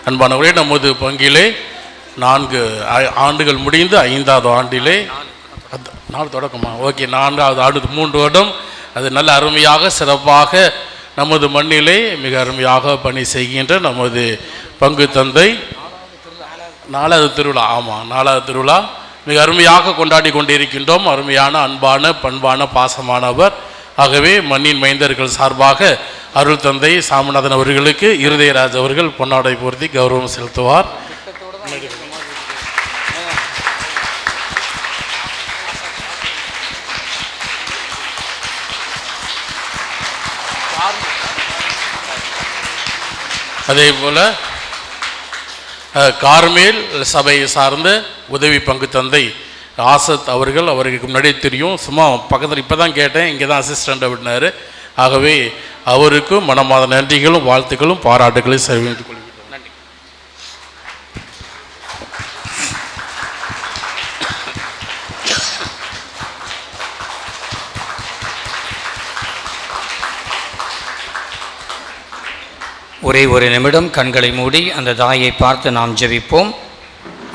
அன்பானவர்களே, நமது பங்கிலே 4 ஆண்டுகள் முடிந்து 5வது ஆண்டிலே 4 தொடக்கமா ஓகே 4வது ஆண்டு 3 வருடம் அது நல்ல அருமையாக சிறப்பாக நமது மண்ணிலே மிக அருமையாக பணி செய்கின்ற நமது பங்கு தந்தை 4வது திருவிழா. ஆமாம், 4வது திருவிழா மிக அருமையாக கொண்டாடி கொண்டிருக்கின்றோம். அருமையான அன்பான பண்பான பாசமானவர். ஆகவே மண்ணின் மைந்தர்கள் சார்பாக அருள் தந்தை சாமிநாதன் அவர்களுக்கு இருதயராஜ் அவர்கள் பொன்னாடை போர்த்தி கௌரவம் செலுத்துவார். அதே போல கார்மேல் சபையை சார்ந்த உதவி பங்கு தந்தை ஆசத் அவர்கள், அவருக்கு முன்னாடியே தெரியும், சும்மா பக்கத்தில் இப்போ தான் கேட்டேன், இங்கே தான் அசிஸ்டண்ட் அப்படின்னாரு. ஆகவே அவருக்கும் மனமாத நன்றிகளும் வாழ்த்துக்களும் பாராட்டுகளையும் தெரிவித்துக் கொள்கிறோம். நன்றி. ஒரே ஒரு நிமிடம் கண்களை மூடி அந்த தாயை பார்த்து நாம் ஜெபிப்போம்.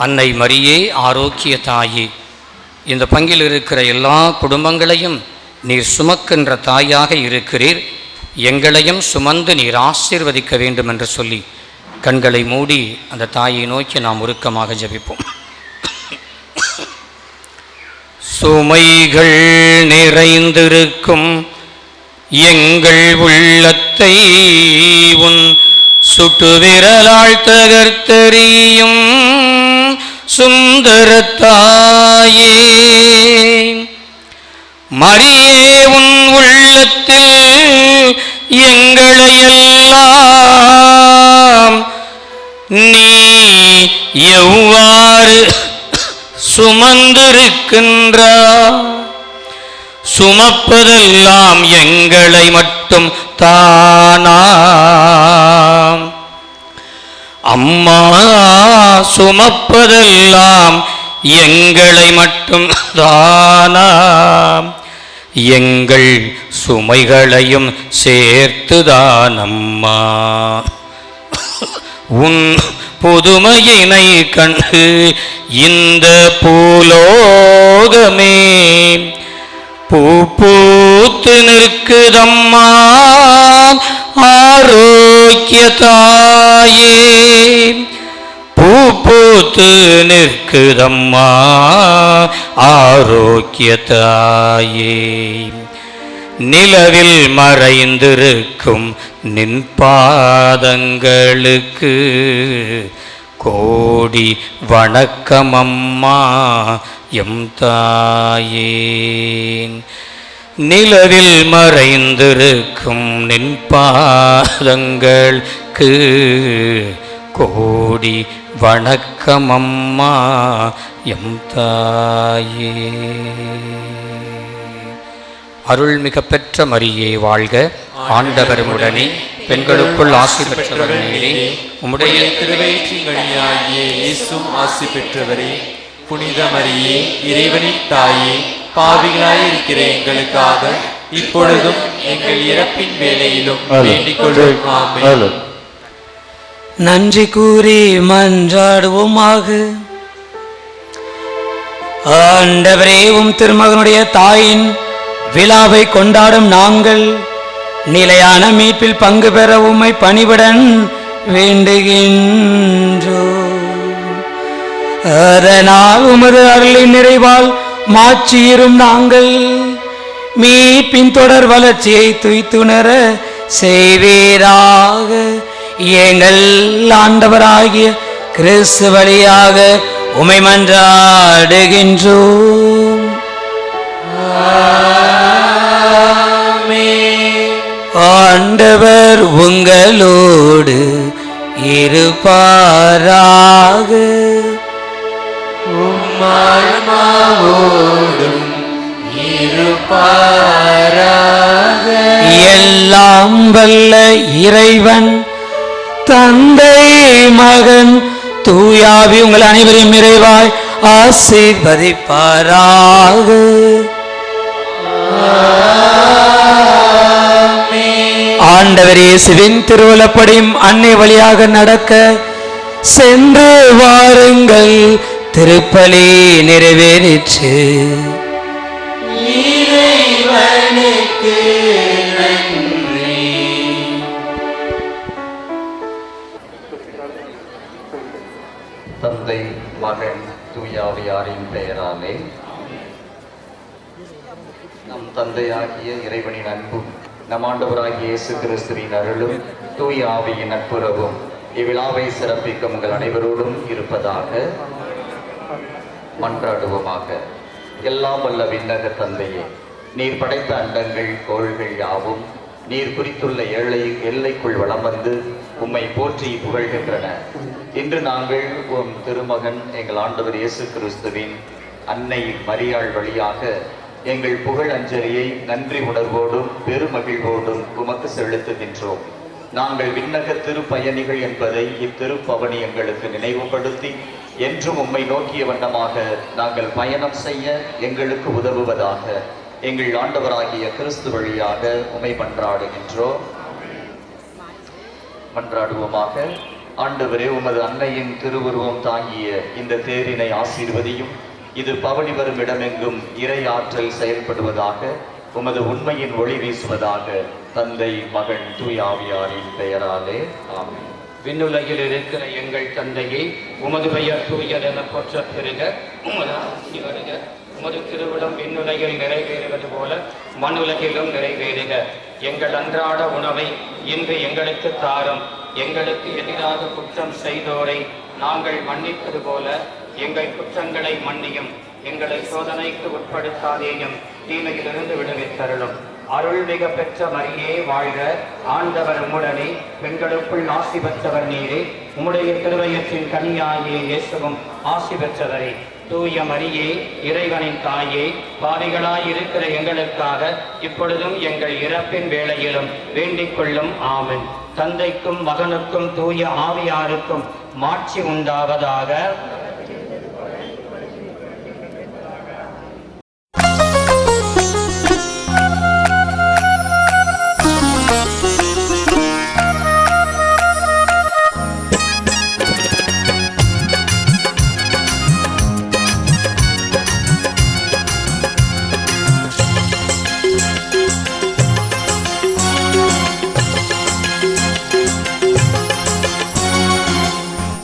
அன்னை மரியே, ஆரோக்கிய தாயே, இந்த பங்கில் இருக்கிற எல்லா குடும்பங்களையும் நீர் சுமக்கின்ற தாயாக இருக்கிறீர். எங்களையும் சுமந்து நீர் ஆசீர்வதிக்க வேண்டும் என்று சொல்லி கண்களை மூடி அந்த தாயை நோக்கி நாம் உருக்கமாக ஜெபிப்போம். சுமைகள் நிறைந்திருக்கும் எங்கள் உள்ளத்தை உன் சுட்டுவிரலால் தகர்த்தெறியும் சுந்தரத்தாயே, மரியே, உன் உள்ளத்தில் எங்களையெல்லாம் நீ எவ்வாறு சுமந்திருக்கின்றாய்? சுமப்பதெல்லாம் எங்களை மட்டும் தானா அம்மா? சுமப்பதெல்லாம் எங்களை மட்டும் தானா? எங்கள் சுமைகளையும் சேர்த்துதான் அம்மா. உன் புதுமையினை கண்டு இந்த பூலோகமே பூ பூத்து நிற்குதம்மா. ஆரோக்கிய தாயே, பூ பூத்து நிற்குதம்மா. ஆரோக்கிய தாயே, நிலவில் மறைந்திருக்கும் நின் பாதங்களுக்கு கோடி வணக்கமம்மா எம் தாயே. நிலவில் மறைந்திருக்கும் நின் பாதங்களுக்கு கோடி வணக்கமம்மா எம் தாயே. அருள்மிக பெற்ற மரியே வாழ்க, ஆண்டவர் உடனே, பெண்களுக்குள் ஆசி பெற்றவர் நீரே. உம்முடைய திருவயிற்றின்கனியாகிய இயேசுவும் ஆசி பெற்றவரே. புனித மரியே, இறைவனின் தாயே, பாவிகளாய் இருக்கிற எங்களுக்காக இப்பொழுதும் எங்கள் இறப்பின் வேளையிலும் வேண்டிக் கொள்ளும். ஆமென். நன்றி கூறி மன்றாடுவோமாக. ஆண்டவரே, உம் திருமகனுடைய தாயின் விழாவை கொண்டாடும் நாங்கள் நிலையான மீட்பில் பங்கு பெற உம்மை பணிவுடன் வேண்டுகின்றோம். அதனால் உமது அருளின் நிறைவால் மாற்றியிரும் நாங்கள் மீட்பின் தொடர் வளர்ச்சியை துய்த்துணர செய்வீராக. எங்கள் ஆண்டவராகிய கிறிஸ்து வழியாக உம்மை மன்றாடுகின்றோம். ஆண்டவர் உங்களோடு இருப்பாராக. உம்மான்மாவோடும் இருப்பாராக. எல்லாம் வல்ல இறைவன் தந்தை, மகன், தூயாவி உங்கள் அனைவரையும் நிறைவாய் ஆசீர்வதிப்பாராக. ஆண்டவர் இயேசுவின் திருவுளப்படியும் அன்னை வழியாக நடக்க சென்று வாருங்கள். திருப்பலி நிறைவேறிற்று. இறைவனுக்கு நன்றி. தந்தை, மகன், தூயாவியாரின் பெயராலே. நம் தந்தையாகிய இறைவனின் அன்பும் நம் ஆண்டவராகிய இயேசு கிறிஸ்துவின் அருளும் தூய ஆவியின் நட்புறவும் இவ்விழாவை சிறப்பிக்கும் உங்கள் அனைவரோடும் இருப்பதாக. மன்றாடுவோமாக. எல்லாம் வல்ல விண்ணக தந்தையே, நீர் படைத்த அண்டங்கள் கோள்கள் யாவும் நீர் குறித்துள்ள எல்லைக்குள் வளம் வந்து உம்மை போற்றி புகழ்கின்றன. இன்று நாங்கள் உம் திருமகன் எங்கள் ஆண்டவர் இயேசு கிறிஸ்துவின் அன்னை மரியாள் வழியாக எங்கள் புகழ் அஞ்சலியை நன்றி உணர்வோடும் பெருமகிழ்வோடும் உமக்கு செலுத்துகின்றோம். நாங்கள் விண்ணக திருப்பயணிகள் என்பதை இத்திருப்பவனி எங்களுக்கு நினைவுபடுத்தி என்றும் உம்மை நோக்கிய வண்ணமாக நாங்கள் பயணம் செய்ய எங்களுக்கு உதவுவதாக எங்கள் ஆண்டவராகிய கிறிஸ்து வழியாக உம்மை மன்றாடுகின்றோம். மன்றாடுவோமாக. ஆண்டவரே, உமது அன்னையின் திருவுருவம் தாங்கிய இந்த தேரினை ஆசீர்வதியும். இது பவனி வரும் இடமெங்கும் இறை ஆற்றல் செயல்படுவதாக, உமது உண்மையின் ஒளி வீசுவதாக. தந்தை, மகன், தூயாவியாரின் பெயராலே ஆமென். விண்ணுலகில் இருக்கிற எங்கள் தந்தையே, உமது பெயர் தூயதென போற்றப் பெறுக. உமது ஆட்சி வருக. உமது திருவிழம் விண்ணுலகில் நிறைவேறுவது போல மண்ணுலகிலும் நிறைவேறுக. எங்கள் அன்றாட உணவை இன்று எங்களுக்கு தாரும். எங்களுக்கு எதிராக குற்றம் செய்தோரை நாங்கள் மன்னிப்பது போல எங்கள் குற்றங்களை மன்னியும். எங்களை சோதனைக்கு உட்படுத்தாதேயும், தீமையிலிருந்து விடுவித்தருளும். அருள்மிக பெற்ற மரியே வாழ்க. ஆண்டவர் உம்முடனே, பெண்களுக்குள் ஆசி பெற்றவர் நீரே. உம்முடைய திருவயத்தின் கனியாகிய இயேசுவும் ஆசி பெற்றவரே. தூய மரியே, இறைவனின் தாயே, பாவிகளாய் இருக்கிற எங்களுக்காக இப்பொழுதும் எங்கள் இறப்பின் வேளையிலும் வேண்டிக் கொள்ளும். ஆமென். தந்தைக்கும் மகனுக்கும் தூய ஆவியாருக்கும் மாட்சி உண்டாவதாக.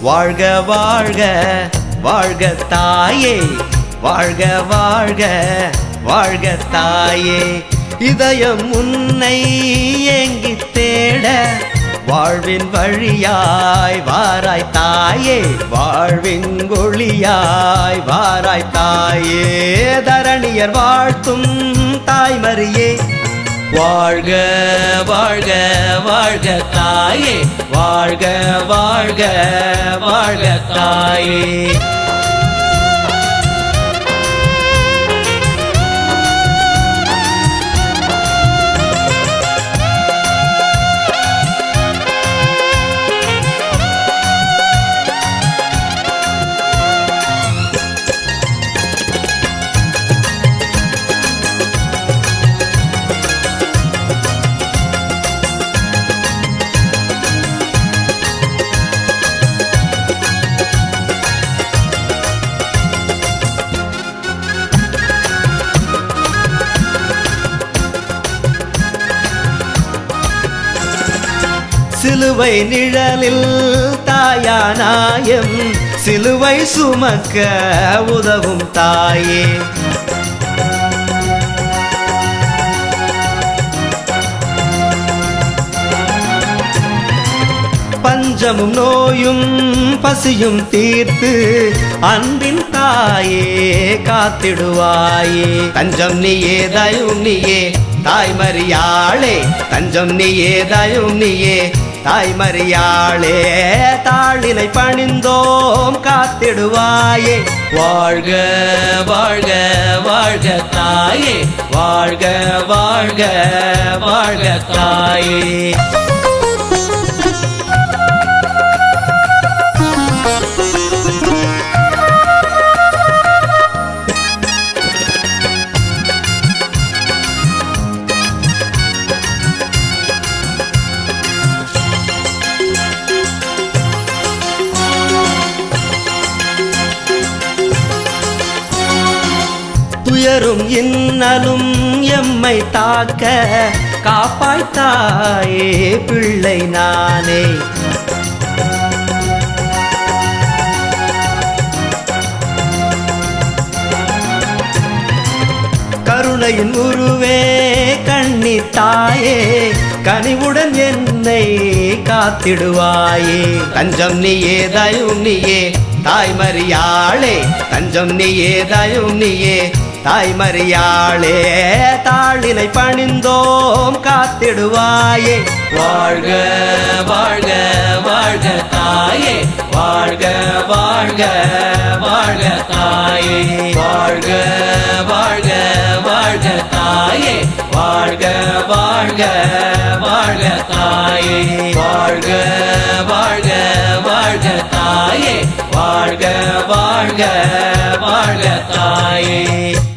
வாழ்க வாழ்க வாழ்க தாயே, வாழ்க வாழ்க வாழ்க தாயே. இதயம் உன்னை ஏங்கி தேட வாழ்வின் வழியாய் வாராய் தாயே, வாழ்வின் ஒளியாய் வாராய் தாயே. தரணியர் வாழ்த்தும் தாய்மரியே, வாழ்க வாழ்க வாழ்க தாயே, வாழ்க வாழ்க வாழ்க தாயே. சிலுவை நிழலில் தாயானாயம் சிலுவை சுமக்க உதவும் தாயே. பஞ்சமும் நோயும் பசியும் தீர்த்து அன்பின் தாயே காத்திடுவாயே. தஞ்சம் நீயே தயும் நீயே தாய்மரியாளே, தஞ்சம் நீயே தயும் நீயே தாய்மரியாளே. தாளினை பணிந்தோம் காத்திடுவாயே. வாழ்க வாழ்க வாழ்க தாயே, வாழ்க வாழ்க வாழ்க தாயே. துயரும் இன்னலும் எம்மை தாக்க காப்பாய்த்தாயே பிள்ளை நானே. கருணையின் உருவே கண்ணி தாயே கனிவுடன் என்னை காத்திடுவாயே தஞ்சம் நீயே தயும் நீயே தாய்மறியாளே தஞ்சம் நீயே தயும் நீயே தாய்மறியாளே தாளினை பணிந்தோம் காத்திடுவாயே வாழ்க வாழ்க வாழ்க தாயே வாழ்க வாழ்க வாழ்க தாயே வாழ்க வாழ்க வாழ்க தாயே வாழ்க வாழ்க வாழ்க தாயே வாழ்க வாழ்க வாழ்க தாயே வாழ்க வாழ்க வாழ்க தாயே